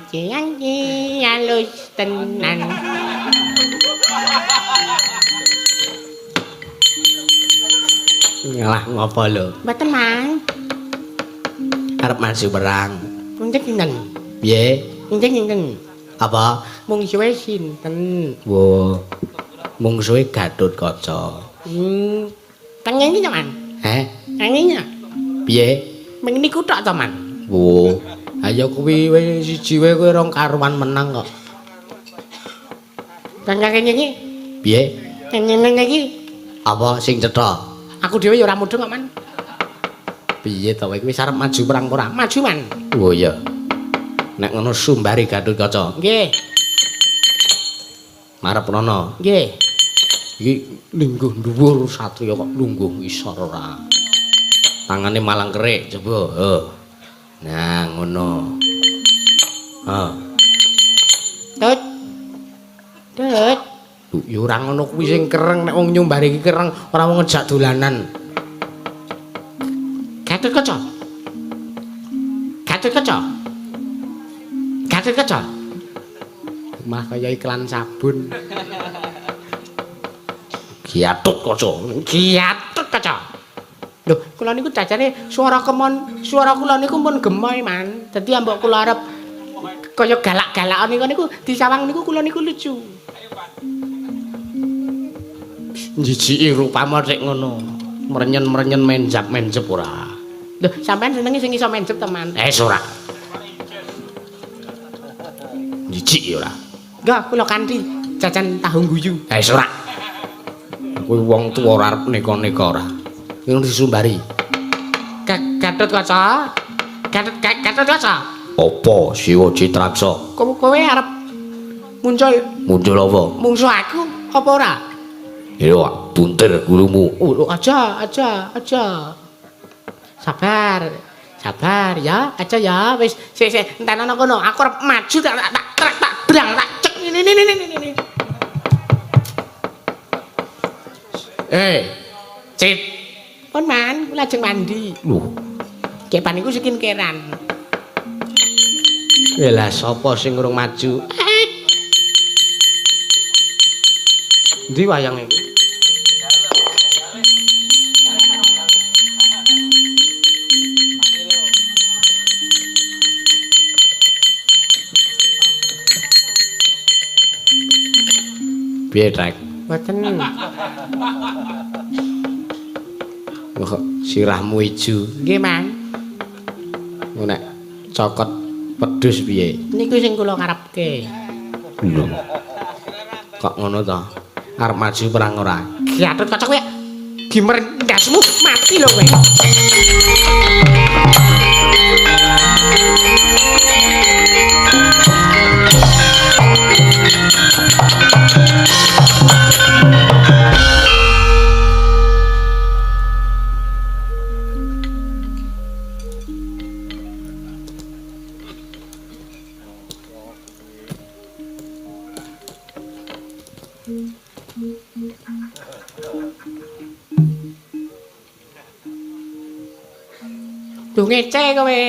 Janji halus tenan.
Ngalah ngopo lho?
Mboten, Mang.
Arep maju perang.
Punten sinten?
Piye?
Punten sinten?
Apa?
Mungsuhe sinten?
Wo. Mungsuhe Gatotkaca.
Tangen iki, Man.
Heh?
Tangennya.
Piye?
Ming niku tok to, Man.
Wo. Ayo kuwi wis siji wae kowe rong karuan menang kok.
Tangen iki.
Piye?
Tangen iki.
Apa sing cetha?
Aku dhewe ya ora mudeng kok, Man.
Piye to kowe wis arep maju perang ora?
Maju, Man.
Oh iya. Nek ngono sumbari Gatotkaca.
Nggih.
Marep rono.
Nggih.
Iki lingguh dhuwur satriya kok lungguh isor ora. Tangane malang kerik coba. Nah, ngono.
Tut. Tut.
Ya ora ngono kuwi sing kereng nek wong nyumbari iki kereng ora wong ngejak dolanan.
Gatotkaca. Gatotkaca. Gatotkaca.
Mah kaya iklan sabun. Gatotkaca.
Gatotkaca. Lho, kula niku jajane swara kula niku pun gemoy, Man. Dadi ambek kula arep kaya galak-galakan niku disawang niku kula niku lucu.
Njijiki rupamu sik ngono. Mrenyen-mrenyen menjap-menjep ora.
Lho, sampean senenge sing iso menjep, teman.
Ora. Jijik ya ora.
Nggih, kula kanthi jajan tahu guyu.
Ora. Kuwi wong tuwa ora arep neka-neka ora. Ngono disumbari.
Gatotkaca. Gatotkaca.
Apa Siwa Citraksa?
Kowe arep muncul
Muncul apa?
mungsuh aku apa ora?
Ya buntir gurumu.
Oh, aja. Sabar ya, aja ya. Wis sik entenono kono. Aku arep maju tak brang tak cek ini.
Cit.
Pun Man, kula lajeng mandi.
Loh,
Kepan niku skincarean.
lah sapa sing urung maju? Ndi wayang iki? Piye, Trek?
Mboten.
Kok sirahmu ijo?
Nggih, Man.
Nek cokot pedhus piye?
Niku sing kula karepke.
Lho. Kok ngono to? Arep maju perang ora?
Gatotkaca kowe gimer ndasmu mati lho kowe. Duh ngece kowe.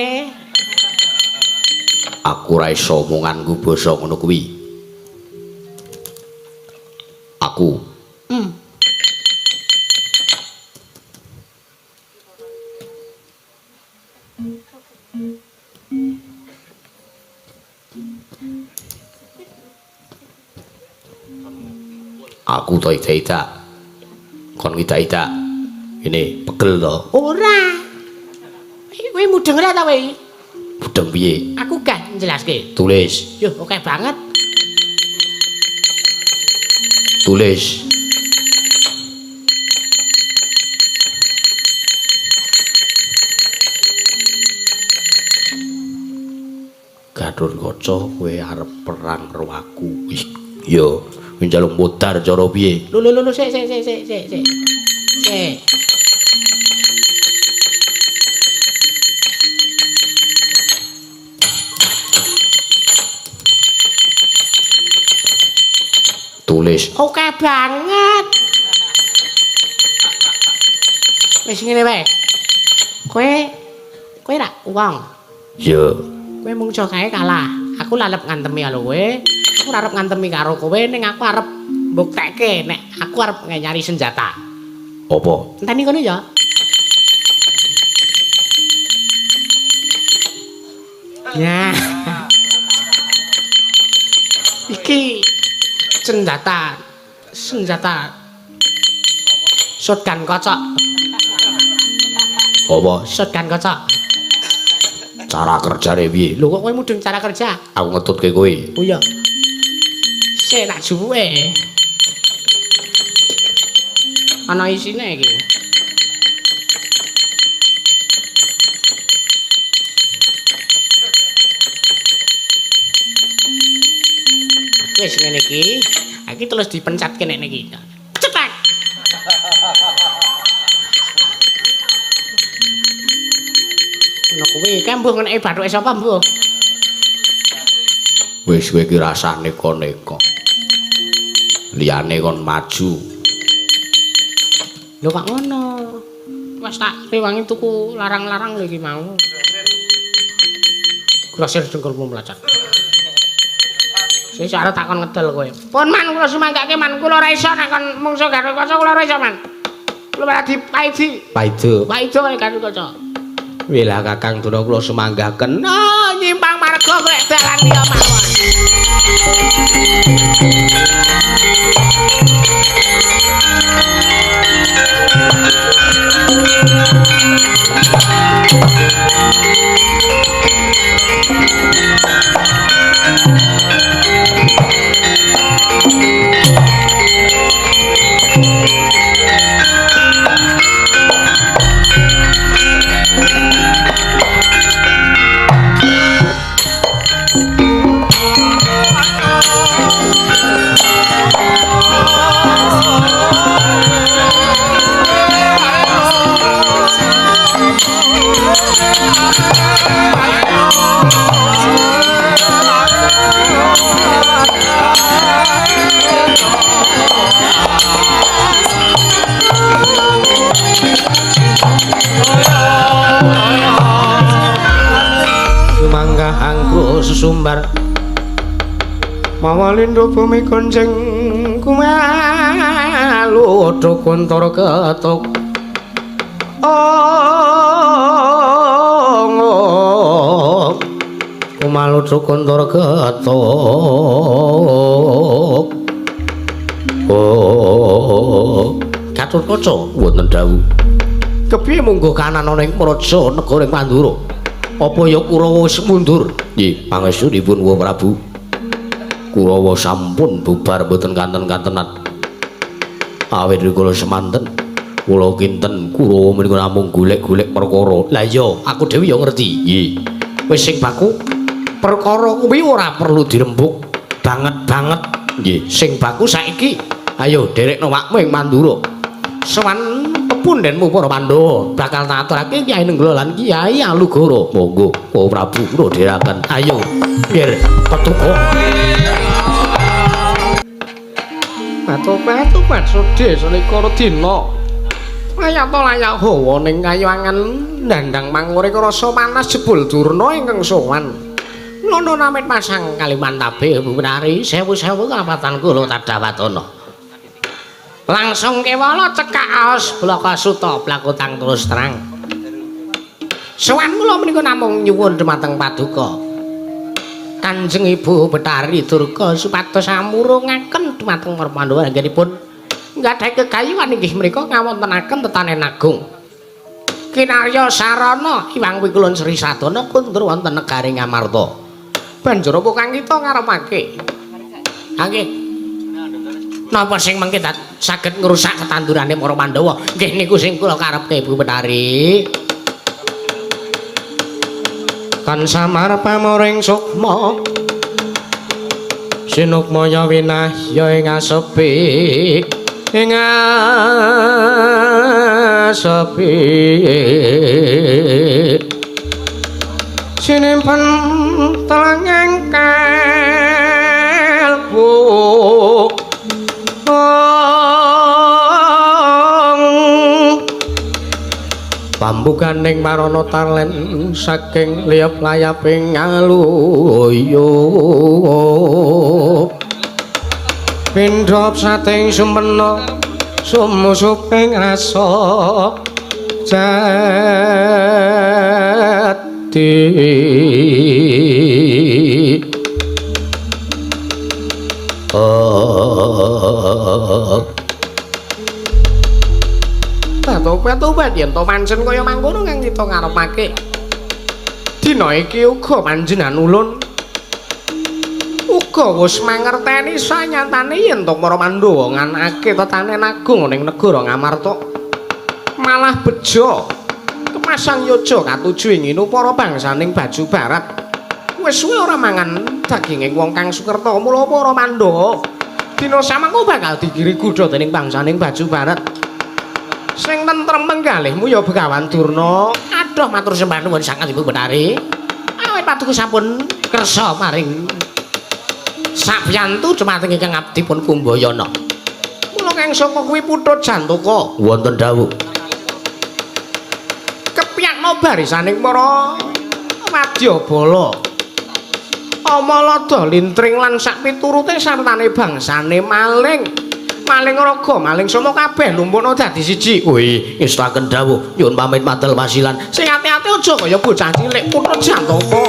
Aku ora iso omonganku basa ngono kuwi. Aku Aku to ida-ida. Kon ida-ida. Ini pegel to.
Ora. Kowe mudeng ora ta kowe?
Mudeng piye?
Aku gak njelaske.
Tulis.
Yo, oke banget.
Tulis. Gatotkaca kowe arep perang karo aku. Wis Yo, njaluk modar cara piye?
Lho sik.
Tulis.
Oke banget. Wis ngene wae. Kowe ra wong.
Yo.
Kowe mung iso kae kalah. Aku lalep ngantemi karo kowe. Aku arep ngantemi karo kowe ning aku arep mbuktekke nek aku arep nyari senjata.
Apa?
Enteni kono ya. Ya. Iki senjata shotgun kocok.
Apa?
Shotgun kocok.
Cara kerjane piye?
Lho kok kowe mudhun cara kerja?
Aku ngetutke kowe.
Oh iya. Sik tak jupuke. Ana isine iki. Wis ngene iki. Iki terus dipencet kene iki. Cetak. Nek kuwi iki mbuh ngeneki bathuke sapa mbuh?
Wis kowe iki rasane neka. Liyane kon maju.
Lho kok ngono? Wes tak rewangi tuku larang-larang lho iki mau. Grosir dengkulmu mlacat. Sesuk arep takon ngedel kowe. Pun man kula sumanggake man kula ora iso nek kon mungsuh Gatotkaca kula ora iso man. Kula malah dipaidi.
Paido.
Paido karo Gatotkaca.
Wela Kakang Duna kula semanggaken.
Oh, nyimpang marga golek dalan liya mawon. Sumangga angkru sesumbar mawalindo bumi konjeng kumalu dokuntara ketok kumalu dokuntara ketok Gatotkaca wonten dawuh kepiye munggo kanan ana ing praja negara ing Pandura apa ya Kurawa wis mundur nggih pangestunipun Wa Prabu Kurawa sampun bubar boten kanten-kantenan awit kula semanten kula kinten Kurawa menika namung golek-golek perkara lah iya aku dhewe ya ngerti nggih wis sing baku perkara kuwi ora perlu dirembuk banget-banget nggih sing baku saiki ayo derekno wakmu ing Mandura sowan pepundhenmu para Pandhawa bakal tak aturake Kyai Nenggala lan Kyai Alugara monggo Wa Prabu kula dherekaken ayo biar petuko batu-batu maksudhe selekara dina ayata layak hawa ning kayuangan ndandang mangurika rasa panas jebul durna ingkang sowan nono namit pasang Kalimantabe Bunari sewu-sewu kapatan kula tadhawatana langsung kewala cekak aos blaka suta plakutang terus terang sowan kula menika namung nyuwun dhumateng paduka Kanjeng Ibu Betari Durga supados samurungaken dhumateng para Pandhawa anggenipun nggadahi kegayuhan inggih menika ngawontenaken tetanen agung kinarya sarana Iwang Wikulun Sri Sadana kundur wonten negari Ngamarta banjur apa kang kita ngarepake nggih napa sing mengke saged ngrusak ketandurane para Pandhawa nggih niku sing kula karepke Ibu Betari kan samar pamoring sukma
sinukmaya winahya ing asepi ing asepi sinimpen telenging kalbu pambukaning marana talen saking liyap layaping aluya pindhop sating sumena sumusuping rasa jati Batu-batu yen to pancen kaya mangkono kang kita ngarepake. Dina iki uga panjenengan ulun uga wis mangerteni sanyatane yen to para Pandhawa nganakake tetanen agung ning negara Ngamarta. Malah bejo kepasang yoja katuju ing para bangsaning Baju Barat. Wis suwe ora mangan daginging wong kang sukerta mula para Pandhawa dina samangko bakal dikiri gudha dening bangsaning Baju Barat. Sing tentrem menggalihmu ya Begawan Durna. Aduh matur sembah nuwun sanget Ibu Betari. Awit patuku sampun kersa maring sabiyantu dumateng ingkang abdi pun Kumbayana. Mula kang saka kuwi Putut Jantaka wonten dawuh. Kepiyakna barisaning para wadyabala. Amalada lintring lan sak piturute sartane bangsane maling. Maling raga, maling sono kabeh lumpukna dadi siji. Wih, ngestaken dawuh, nyuwun pamit madal wasilan. Sing ati-ati aja kaya bocah cilik Putut Jantaka.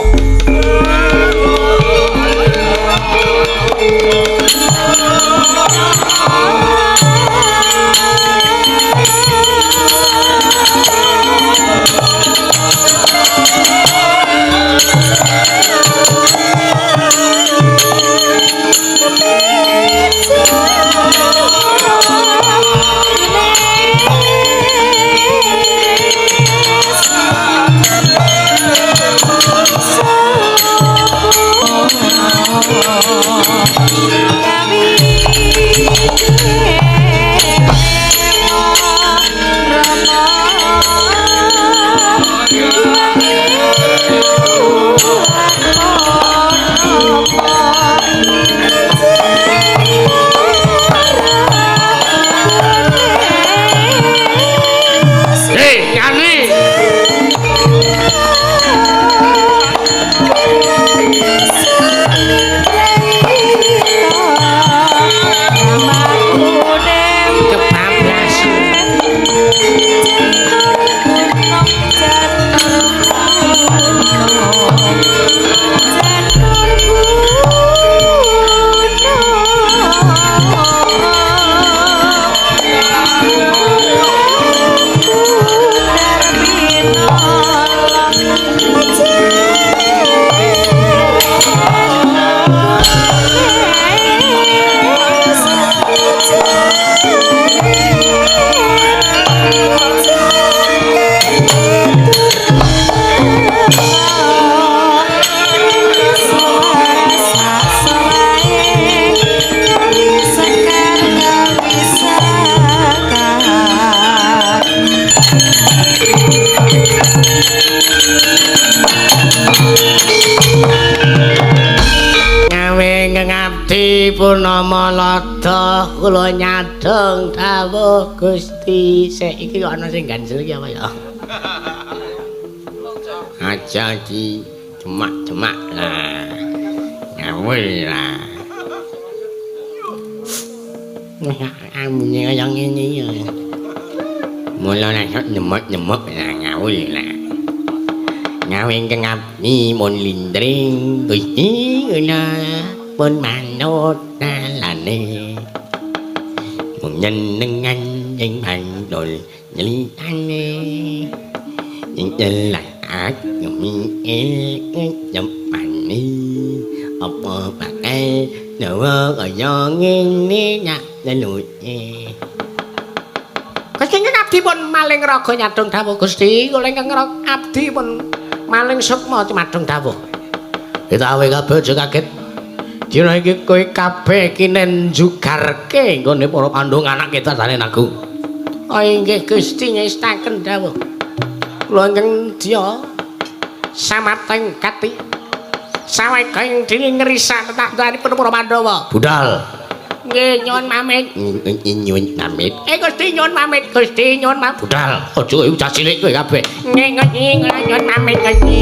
Purnama Lada kula nyadong dawuh Gusti. Sik iki kok ana sing ganjel iki apa ya? Aja iki cemak-cemak lah. Ngawur lah. Amune kaya ngene ya. Mula nek nyemot-nyemot lah ngawur lah. Ngawe ingkang abdi mun lindring Gusti kula pun manut nalane mung nyenengan ing mandol nyelitane ing jelas ngemi nyempani apa pakai dawa kaya ngene nyak leluce Gusti abdi pun maling raga nyadong dawuh Gusti kula ingkang abdi pun maling sukma madhong dawuh kita awe kabeh aja kaget Dina iki kowe kabeh iki nenjugarke nggone para Pandhawa anak ketane Nagung.
Oh inggih Gusti ngestaken dawuh. Kula ingkang dia samateng kati saweka ing dene ngrisak tatanipun para Pandhawa.
Budal.
Nggih nyuwun pamit.
Nyuwun pamit.
Gusti nyuwun pamit, Gusti nyuwun pamit.
Budal, aja ucah cilik kowe kabeh.
Nggih nyuwun pamit Gusti.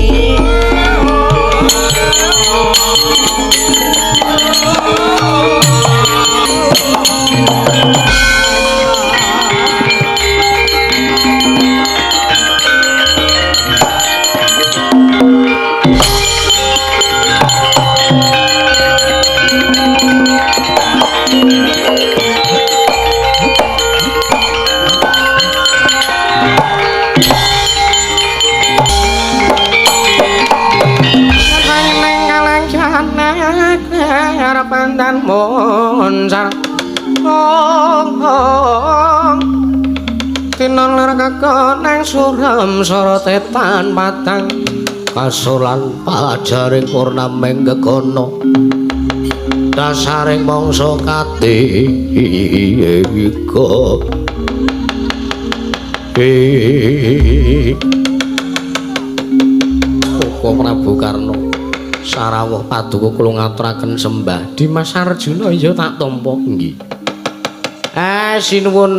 Pandan monsar tinon ler kakoneng suram sorotetan patang kasulan pajaring purnameng gegono dasaring mangsa katika Koko Prabu Karna sarawuh paduka kula ngaturaken sembah Dimas Arjuna ya tak tampa nggih. Sinuwun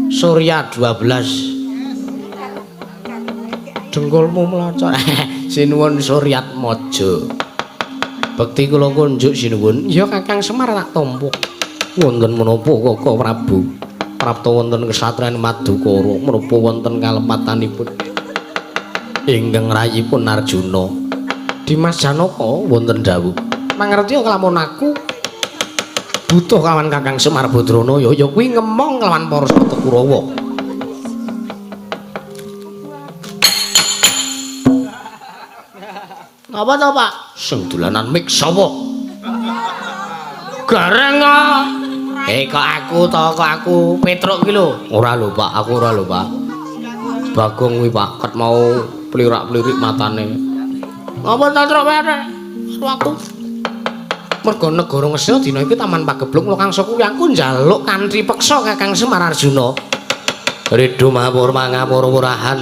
Surya 12 dengkulmu melocot. Sinuwun Suryat Maja. Bekti kula kunjuk sinuwun ya Kakang Semar tak tampa. Wonten menapa Koko Prabu prapta wonten kesatriyan Madukara menapa wonten kalepatanipun ingkang rayipun Arjuna. Dimas Janaka wonten dawuh. Mangerti kelamun aku butuh kawan Kakang Semar Badrana ya kuwi ngemong kelawan para Sata Kurawa. Apa to, Pak? Sing dolanan mik sapa? Gareng kok aku Petruk ki lho. Ora lho, Pak, aku ora lho, Pak. Bagong kuwi, Pak, ket mau plirak-plirik matane. Apa ta truk wae aku mergo negara Ngesya dina iki taman pagebluk Lokangsa kuwi aku njaluk kanthi peksa Kakang Semar Arjuna Ridho mawur mangapura-purahan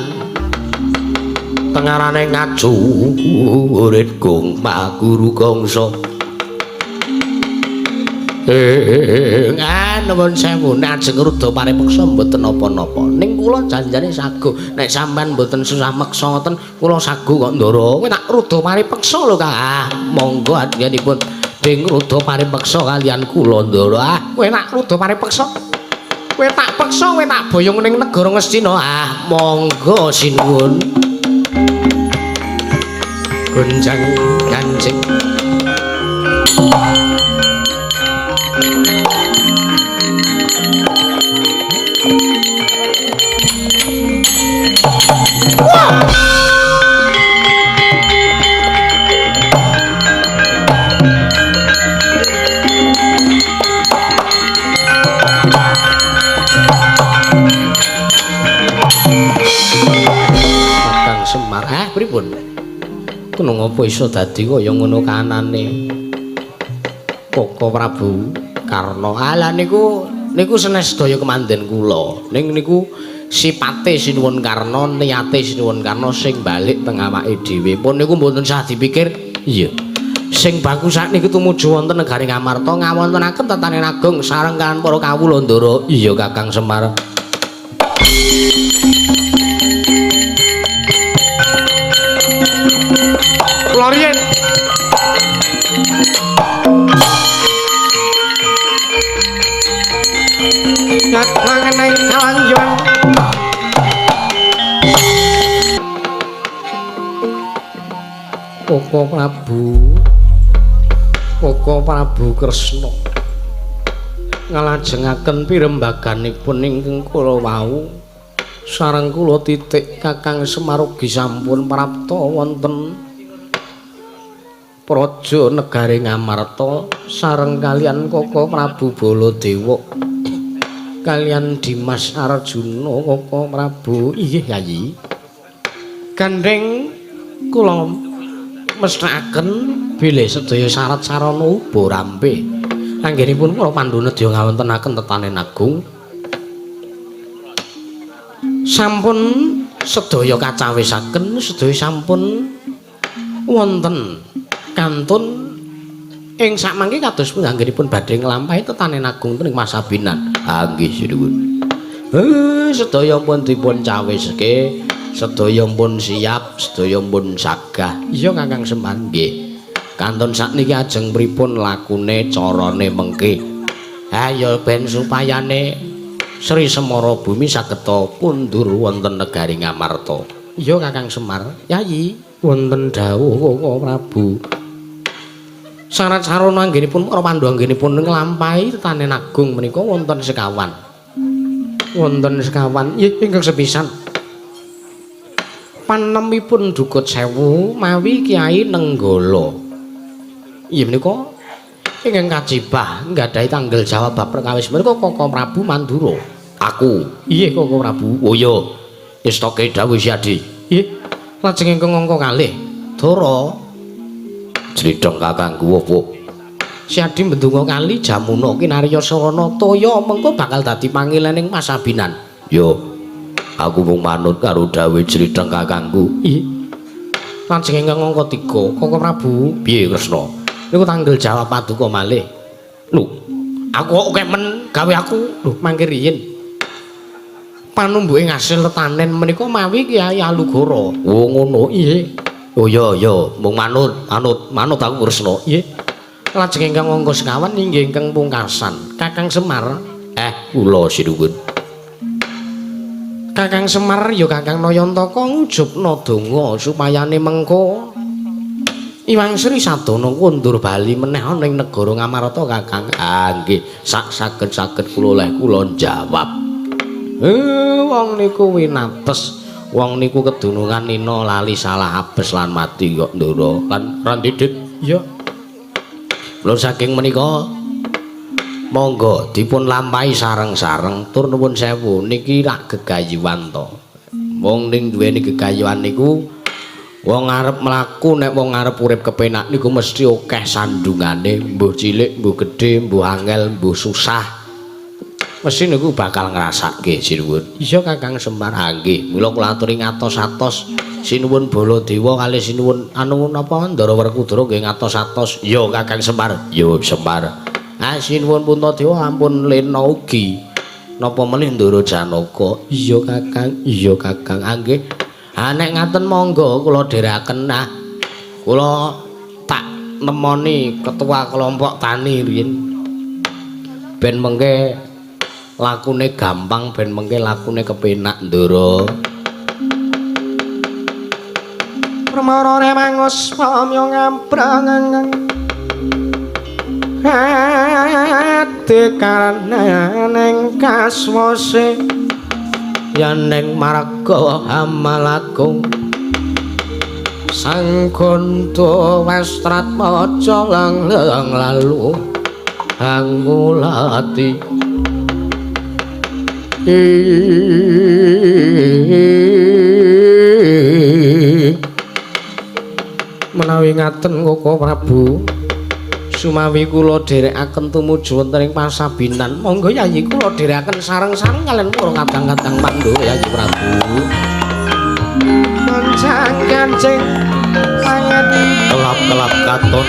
tengarane ngaju urit gong maguru gongso nuwun sewu nek ajeng rudha paripeksa mboten napa-napa ning kula janjane sagu nek sampean mboten susah meksa ngoten kula sagu kok ndara kowe tak rudha paripeksa lho Kang monggo adyanipun ding rudha paripeksa kalian kula ndara kowe tak rudha paripeksa kowe tak peksa kowe tak boyong ning negara Ngastina monggo sinuwun gonjang ganjing Kakang Semar, pripun? Kuno ngopo iso dadi kaya ngono kanane? Koko Prabu Karna. Alah niku senes sedaya kemanden kula. Ning niku sipate sinuwun Karna, niyate sinuwun Karna sing balik teng awake dhewe. Pun niku mboten sah dipikir. Iya. Sing bagus sakniki tumuju wonten negari Ngamarta ngawontenaken tataning agung sareng kan para kawula ndara. Iya Kakang Semar. Lorien. Yak mangenai kalangjuan. Koko Prabu Kresna ngalajengaken pirembaganipun ingkang kula wau sareng kula titik Kakang Semar ugi sampun prapta wonten praja negari Ngamarta sareng kalian Koko Prabu Baladewa kalian Dimas Arjuna Koko Prabu inggih Yayi gandeng kula
mesthekaken bilih sedaya syarat sarana uba rampe. Anggenipun kula pandhu nedya ngawontenaken tetanen agung. Sampun sedaya kacawisaken, sedaya sampun wonten kantun ing sakmangke kados pun anggenipun badhe nglampahi tetanen agung ing Masabinan. Nggih sinuwun. Sedaya pun dipun cawiske, sedaya pun siap, sedaya pun sagah. Iya Kakang Semar nggih. Kantun sakniki ajeng pripun lakune carane mengke. Ya ben supayane Sri Semara Bumi sageta pundur wonten negari Ngamarta. Iya Kakang Semar. Yayi wonten dawuh Koko Prabu. Syarat sarana anggenipun para Pandhu anggenipun nglampahi tetanen agung menika wonten sekawan. Wonten sekawan. Nggih ingkang sepisan. Panemipun Dukut Sewu mawi Kyai Nenggala. Iya menika ingkang kajibah nggadahi tanggal jawab bab perkawis menika Koko Prabu Mandura. Aku. Iya Koko Prabu. Oh iya. Istake dawuh Siadi. Nggih. Lajeng ingkang angka kalih. Dara. Jridheng kakangku apa? Siadi mbendunga kali Jamuna kinarya sarana toya mengko bakal dadi pangilening Masabinan. Yo. Aku mung manut karo dawuh Jridheng kakangku. Nggih. Lajeng ingkang angka 3 Koko Prabu. Piye Kresna? Niku tanggal jawab paduka malih. Lho, aku kok kemen gawe aku. Lho, mangke riyin. Panumbuke ngasil tetanen menika mawi Kyai Alugara. Oh, ngono. Nggih. Oh iya, mung manut aku Kresna. Nggih. Lajeng ingkang angka sekawan inggih ingkang pungkasan, Kakang Semar. Kula sinuwun. Kakang Semar ya Kakang Nayantaka ngujubna donga supayane mengko Iwang Sri Sadana kundur bali meneh ana ing negara Ngamarta Kakang. Nggih, saged kula oleh kula jawab. Wong niku winates, wong niku kedunungan nina lali salah apes lan mati kok Ndara. Lan Randidik. Iya. Lho saking menika monggo dipun lampahi sareng-sareng tur nuwun sewu niki rak gegayuhan to. Wong ning duweni gegayuhan niku wong arep mlaku nek wong arep urip kepenak niku mesti akeh sandungane, mbuh cilik, mbuh gedhe, mbuh angel, mbuh susah. Mesti niku bakal ngrasake sinuwun. Iya Kakang Semar. Nggih, mula kula aturi ngatos-atos sinuwun Baladewa kalih sinuwun anu napa Ndara Werkudara nggih ngatos-atos. Iya Kakang Semar. Yo Semar. Sinuwun Puntadewa ampun lena ugi. Napa meneh Ndara Janaka. Iya Kakang. Iya Kakang. Nggih. Nek ngaten monggo kula dherekaken kula tak nemoni ketua kelompok tani riyin. Ben mengke lakune gampang, ben mengke lakune kepenak Ndara. Pramara mangus pamya ngamprangan. Dekarane kaswase yaneng marga hamalagung sang konto westrat maca langleng lalu angulati menawi ngaten Koko Prabu sumawi kula dherekaken tumuju wonten ing Pasabinan. Monggo Yayi kula dherekaken sareng-sareng kalian para kadang-kadang Pandhawa Yayi Prabu. Moncang kancing pangati kelap-kelap katon.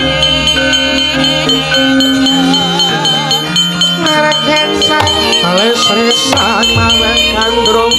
Mareken sang kalesri sang mangandrung.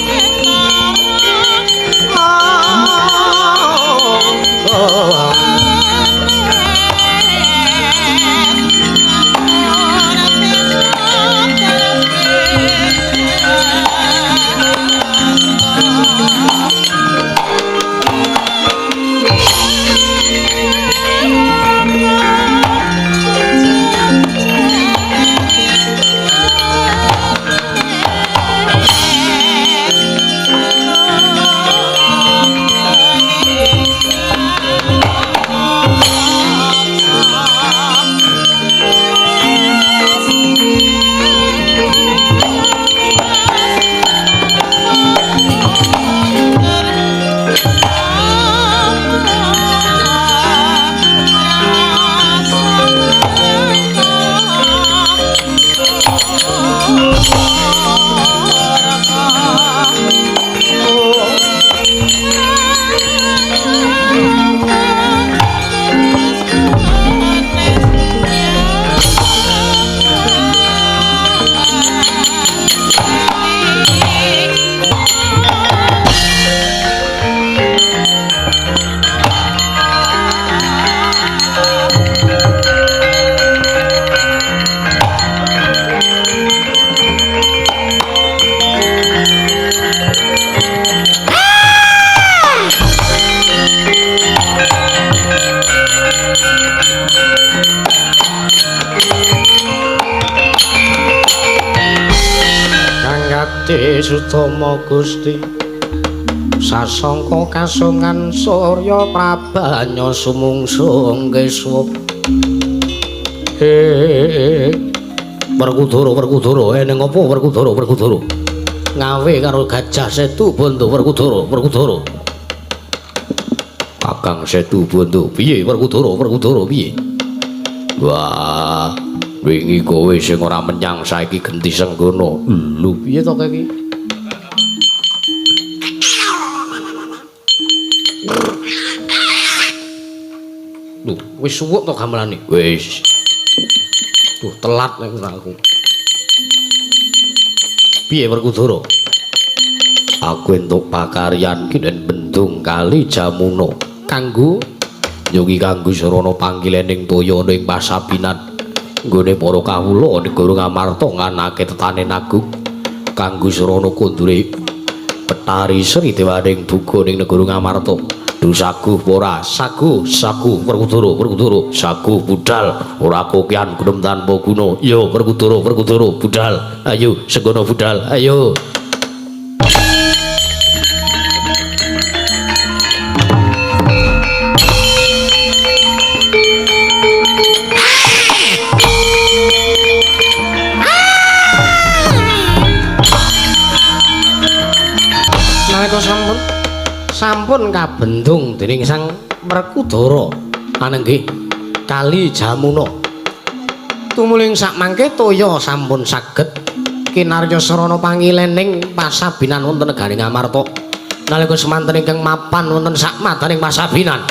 Ade Sutama Gusti sasangka kasungan Surya Prabanya sumungsung keswa Werkudara ning apa Werkudara ngawe karo Gajah Setu Banda Werkudara Kakang Setu Banda piye Werkudara piye wah wingi kowe sing ora menyang saiki genti senggono lho piye to iki lho wis suwuk to gamelane wis tuh telat nek aku piye Werkudara aku entuk pakaryan kinen bendung kali Jamuna kanggo yogi kanggo sarana panggilening toya ning Pasabinan nggone para kawula negara Ngamarta nganake tetanen agung kanggo sarana kondure Petari Sri Dewaning Buga ning negara Ngamarta saguh ora saguh Werkudara saguh budal ora kokian gunem tanpa guna ya Werkudara budal ayo segono budal ayo nalika sampun kabendung dening Sang Werkudara anenggih kali Jamuna tumuling sak mangke toya sampun saged kinarya sarana pangilening Pasabinan wonten negari Ngamarta nalika semanten ingkang mapan wonten sak madaning Pasabinan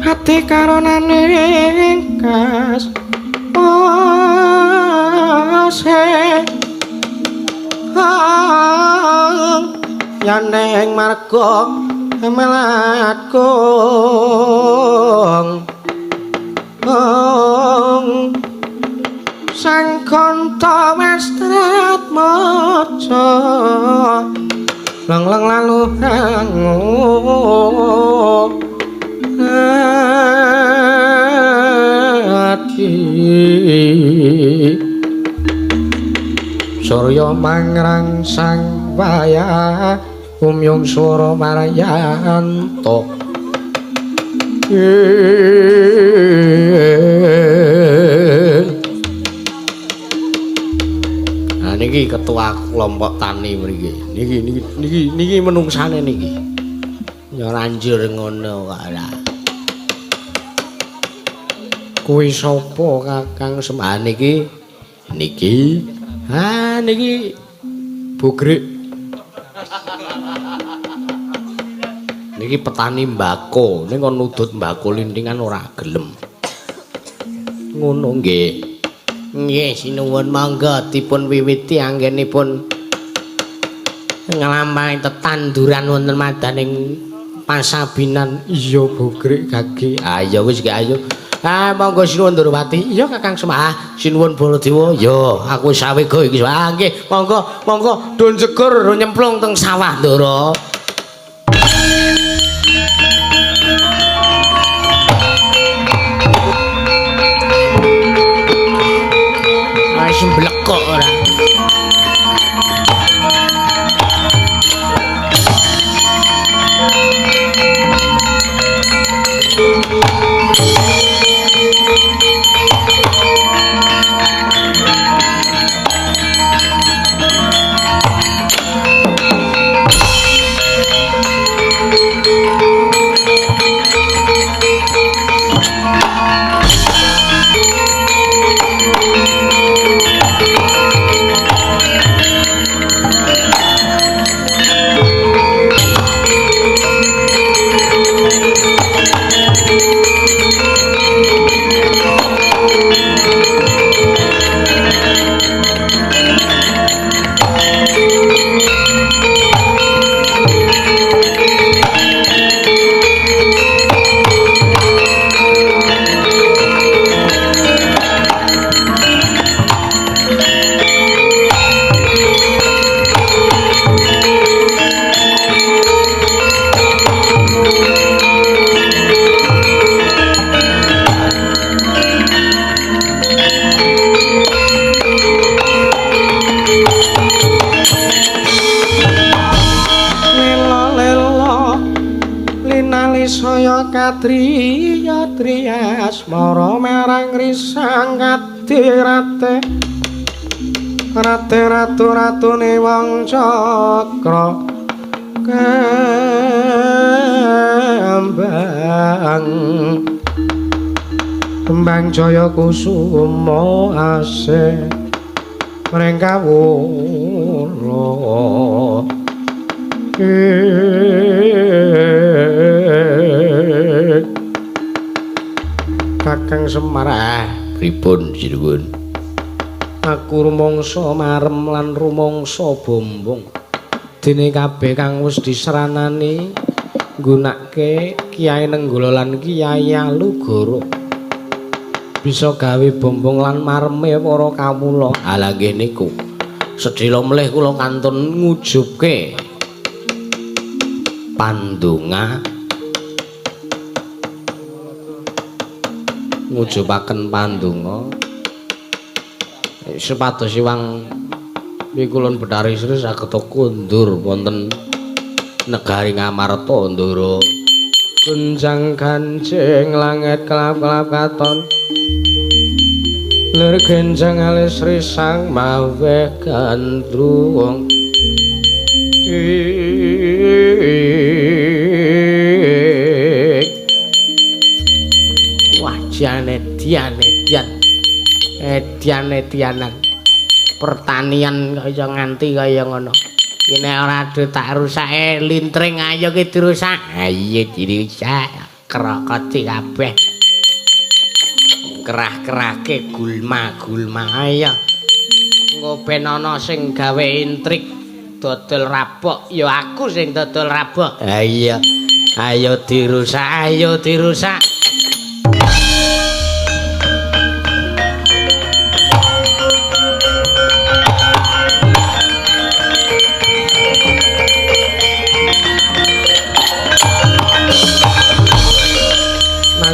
ati karonaning kas yaneng marga melatgung sang kanta wastrat maca lang lalu hati Surya mangrangsang wayah umyung swara maryanto nah niki ketua kelompok tani mriki niki menungsane niki nyoranjur ngono kala kuwi sapa Kakang Sembah niki niki Bugrek niki petani mbako ning kon nudut mbako lintingan ora gelem ngono nggih sinuwun mangga dipun wiwiti anggenipun nglampahi tetanduran wonten madaning Pasabinan iya Bugrek gage ayo wis ayo monggo sinuwun Ndorowati iya Kakang Sembah sinuwun Baladewa ya aku wis sawega iki nggih monggo dun jegur nyemplung teng sawah Ndara wis mblekok ora
ngatriya triyasmara marang risang kadirate rate ratu-ratune wong cakra kembang jaya kusuma asih mring kawula Kakang Semar pripun sinuwun aku rumangsa marem lan rumangsa bombong dene kabeh kang wis diseranani nggunakake Kiai Nenggala lan Kiai Alugoro bisa gawe bombong lan mareme para kawula ala nggih niku sedhela melih kula kantun ngujubke pandonga ngujubaken pandonga supados iwang mikulun Bathari Sri saged kundur wonten negari Ngamarta Ndara kunjang ganjing langit kelap-kelap katon lir genjang alis risang mawe gandrung wah Edian pertanian kaya nganti kaya ngono iki nek ora ado tak rusake lintring ayo ki dirusak ayo dirusak krokoti kabeh kerah-kerahke gulma ayo engko ben ana sing gawe intrik dodol rabok ya aku sing dodol rabok ayo dirusak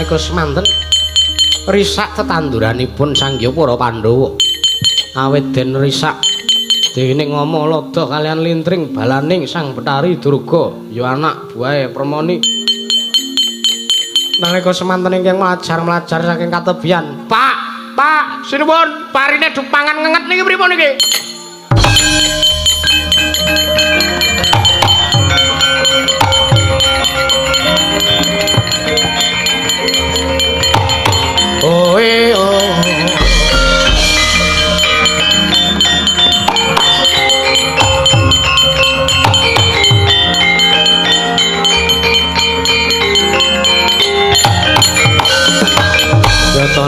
nalika semanten risak tetanduranipun Sangya para Pandhawa awit den risak dening Ngamalada kalian lintring balaning Sang Bathari Durga ya anak buahe Permoni nalika semanten ingkang mlajar saking katebian Pak sinuwun parine dupangan ngenget niki pripun niki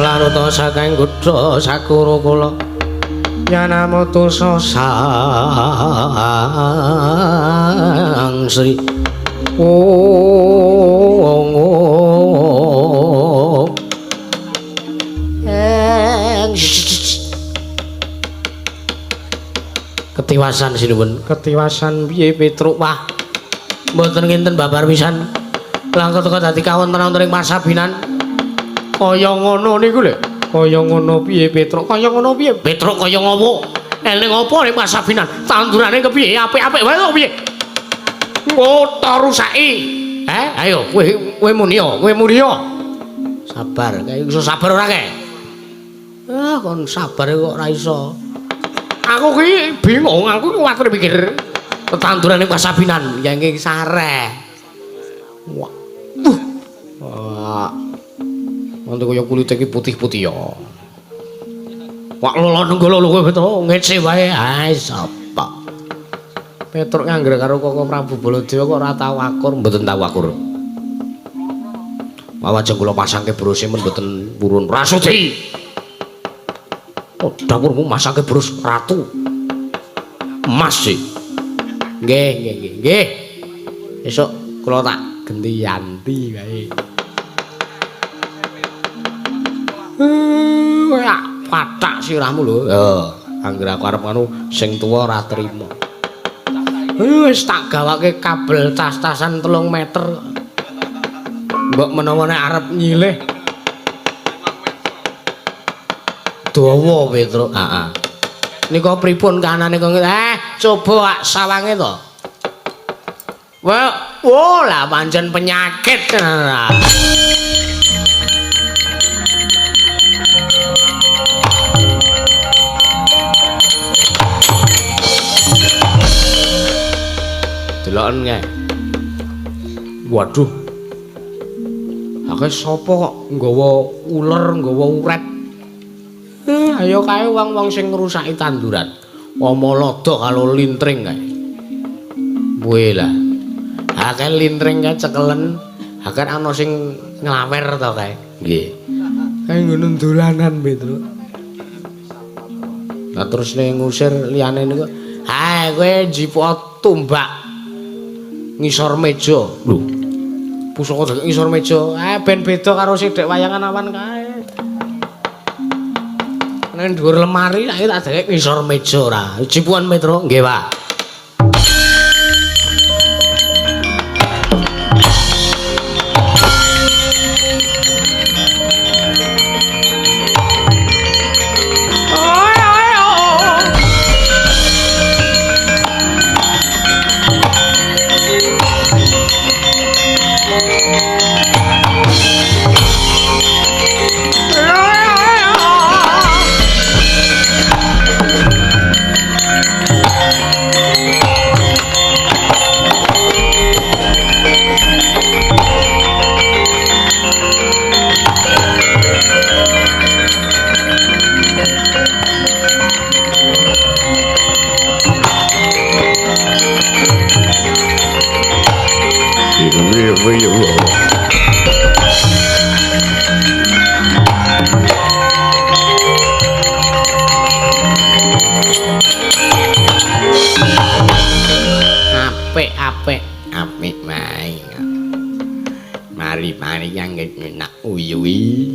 Laruta saking Gudha Sakura kula Yanamutusa Sang Sri ketiwasan sinuwun ketiwasan piye Petruk wah mboten kinten babar pisan langkung teka dadi kawontenan wonten ing pasabinan kaya ngono niku lho kaya ngono piye Petruk kaya ngono piye Petruk kaya ngopo eling apa ning pasabinan tandurane kepiye apik-apik wae kok piye rusaki ayo kowe muni sabar kae iso sabar ora kae kon sabar kok ora iso aku ki bingung aku kuwatir mikir tetandurane pasabinan ya nggih sareh wah nanti kaya kulite iki putih-putih ya wak lolo nenggala lho kowe to ngece wae sapa Petruk ngangger karo Koko Prabu Baladewa kok ora tau akur mboten tau akur mawajeng kula pasangke brose men mboten purun Rasuti dapurmu masangke bros ratu emas sih nggih esuk kula tak genti yanti kae patak sirahmu lho angger aku arep anu sing tuwa ora trima wis tak gawake kabel tas-tasan 3 meter mbok menawa nek arep nyilih dawa Petruk nika pripun kanane kok coba sawange to lah pancen penyakit
Waduh. Akeh sapa kok nggawa uler, nggawa uret. Ayo kae wong-wong sing ngrusaki tanduran. Omalada karo lintring kae. Kuwi lah. Akeh lintring kae cekelen, akeh ana sing nglawer to kae. Nggih. Kae ngono dolanan Petro. Lah terus ning ngusir liyane niku, "Hae kowe njipuk tumbak ngisor meja." Lho. Pusaka dek ngisor meja. Ben beda karo sithik wayangan awan kae. Nang dhuwur lemari ae tak dek ngisor meja ora. Jipuan Petro, nggih, Pak. Apik wae. Mari-mari yang nak uyui.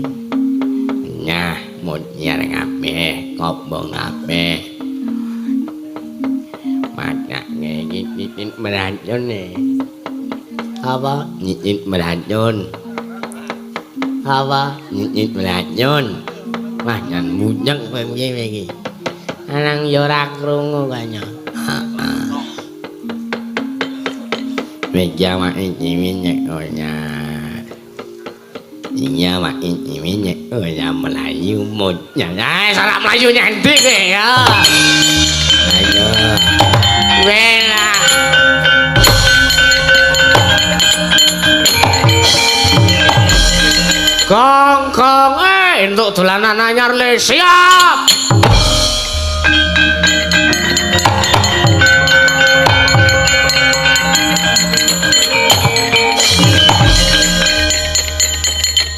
Nyah mun nyareng apik, ngobong apik. Manak ngingin meracun nih. Apa? Ngingin meracun. Apa? Ngingin meracun. Wah, nyan munyeng piye iki. Nang ya ora krungu kaya. Meja mak ini nyek onya. Iya mak ini nyek onya Melayu monya. Salah Melayu nyantik ya. Ayo. Bela. Kong entuk dolanan anyar le siap.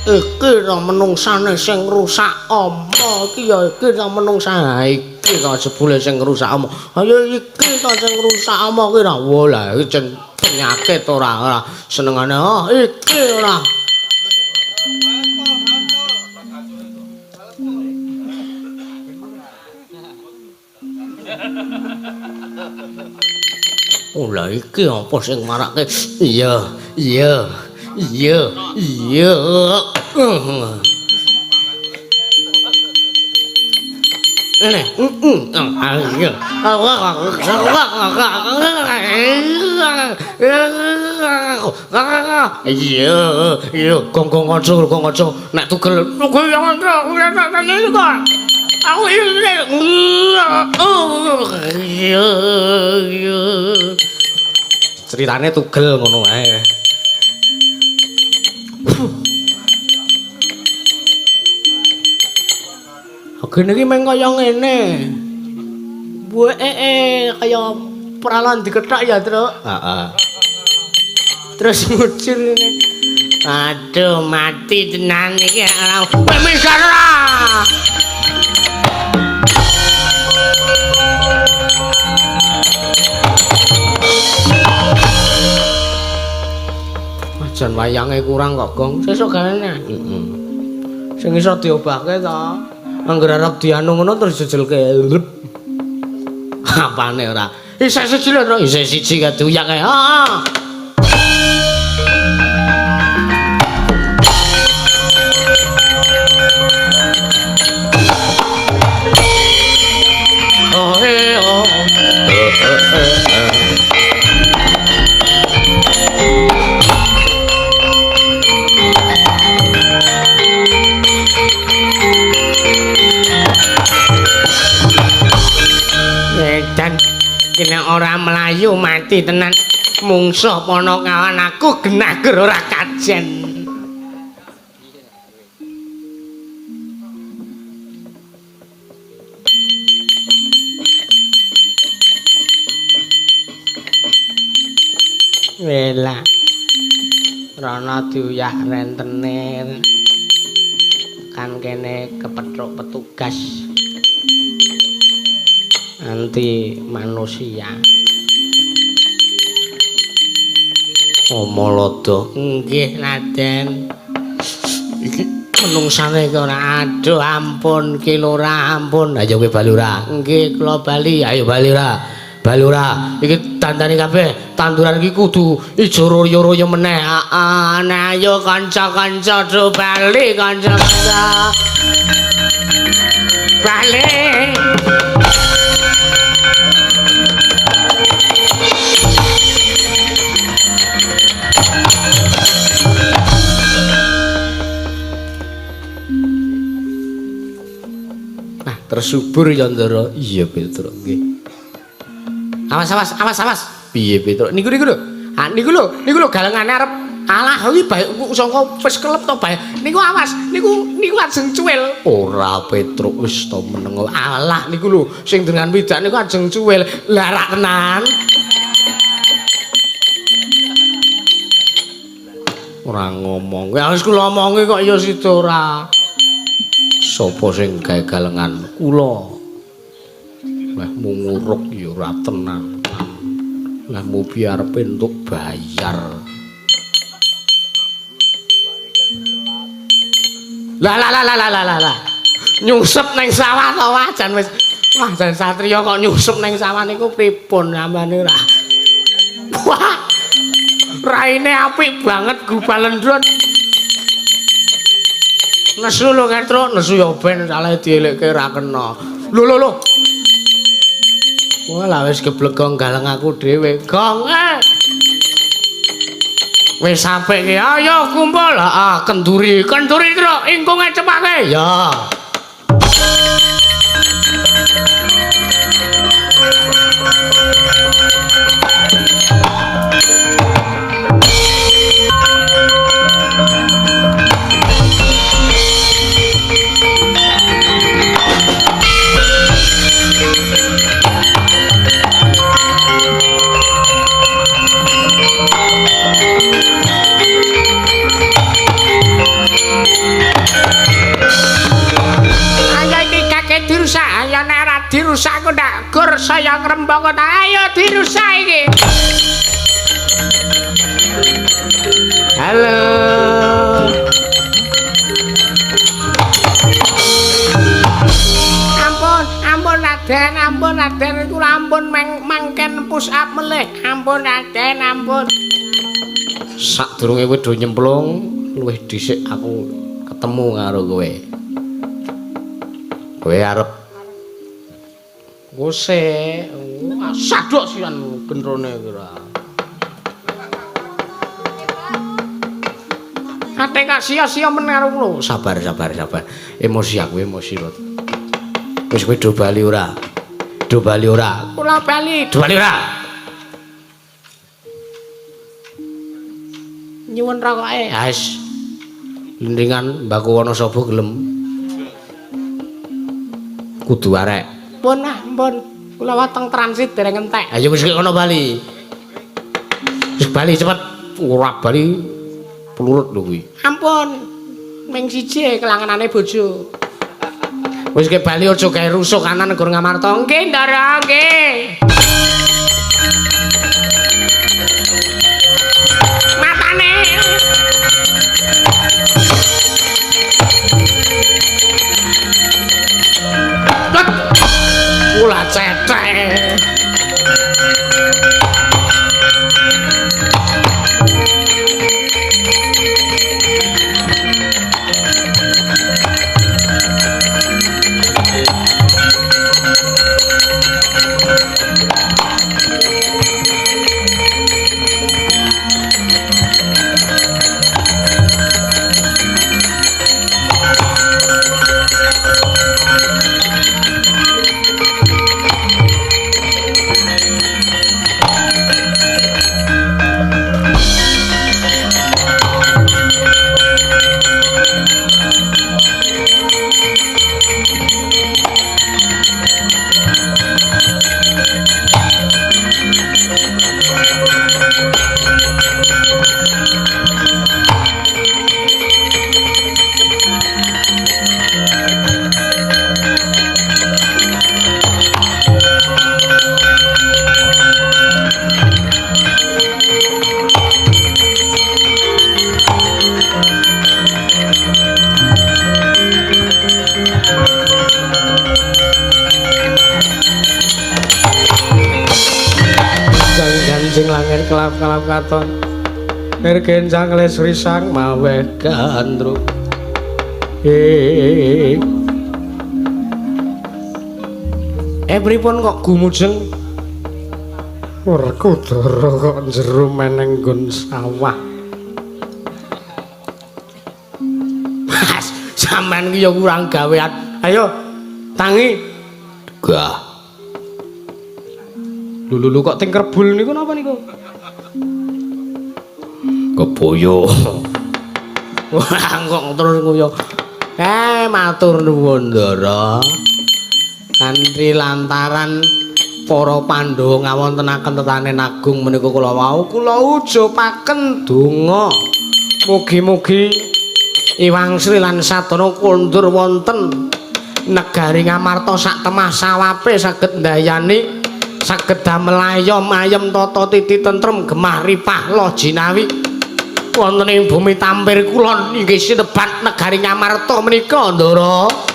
Iki ra menungsane sing ngrusak ama iki ya iki ra menungsa iki kok jebule sing ngrusak ama ayo iki kok sing ngrusak ama iki ra wola iki jen penyakit ora senengane iki ora Ola iki apa sing marake iya Kong aja nek tugel aku ceritane tugel ngono ae. Gene iki meng kaya ngene. Kaya pralan dikethak ya, Truk. Heeh. Terus mucur ngene. Aduh, mati tenan iki ora. Misar ora. Jan wayange kurang kok, Gong. Sesuk galene. Heeh. Sing iso diobahke to. Angger arep dianu ngono terus jejelke. Apane ora? Isih siji lho, Tru. Isih siji kaduyak kae. Heeh. Dan kena orang Melayu mati tenan
mungsuh pono ngawan aku genager ora kajen. Wela Rana diuyah rentenir kan kene kepethuk petugas anti manusia. Omolodo nggih Raden. Iki menungsane iki ora aduh ampun ki lurah ampun. Ayo kowe bali ora? Nggih kula bali. Ayo bali ora? Bali ora? Iki tandane kabeh tanduran iki kudu ijo royo-royo meneh. Nah ayo kanca-kanca do bali kanca-kanca. Bali. Tersubur ya Ndara. Iya Petruk nggih. Awas. Piye Petruk? Niku lho. Ah niku lho galengane arep alah iki bae sangka wis kelep to bae. Niku awas, niku ajeng cuwil. Ora Petruk wis to meneng. Alah niku lho sing dengan widak niku ajeng cuwil. Lah rak tenan. Ora ngomong. Ya wis kula omongi kok ya sida ora. Sapa sing gawe galengan kula meh munguruk ya ora tenan lah mu biar entuk bayar lah nyungsep neng sawah to wajan wis wah jan satriya kok nyungsep neng sawah niku pripun ambane ora wah raine apik banget gubalendron. Nesu lho Ketruk, nesu ya ben salah dielekke ra kena. Lho. Wah, lah wis geblegong galeng aku dhewe. Gong. Wis sampe ki, ayo kumpul. Heeh, kenduri Truk, ingkunge cepake. Ya. Ayo nek ora dirusak kok ndak gur saya ngrembaka ta. Ayo dirusak iki. Halo. Ampun Raden iku ampun mangken push up melih. Ampun Raden, ampun. Sadurunge kowe do nyemplung, luwih dhisik aku ketemu karo kowe. Kowe arep ngose sadok sian gendrone kira. Ate gak sia-sia men karo kula. Sabar. Emosi aku emosi lho. Wis kowe do bali ora? Kula bali. Do bali ora? Nyuwun rokoke. Wis. Lendingan Mbak Wonosaba gelem. Kudu arek. Ampun. Kula wateng transit dereng entek. Ayo wis kono bali. Wis bali cepet. Ora bali pelurut lho kuwi. Ampun. Ming siji kelanganane bojo. Wis ke bali aja gawe rusuk kanan nggon ngamarta. Nggih, Ndara, nggih. Matane. Kula cetek.
Ganjing langit kelap-kelap katon Nirgenjang lesri sang maweh gandrung pripun kok gumujeng Werkudara kok jero meneng nggon sawah Mas sampean ki ya kurang gawean ayo tangi gah Lulu kok ting kerbul niku napa niku? Keboyo. Wah, kok terus nguyu. Matur nuwun Ndara. Kanthi lantaran para Pandhawa ngawontenaken tetanen agung menika kula wau kula ujupaken donga. Mugi-mugi Iwang Sri lan Sadana kondur wonten negari Ngamarta sak temah sawape saged ndayani saged damel ayom ayem tata titi tentrem gemah ripah loh jinawi wonten ing bumi tampir kulon inggih sinebat negari Ngamarta menika Ndara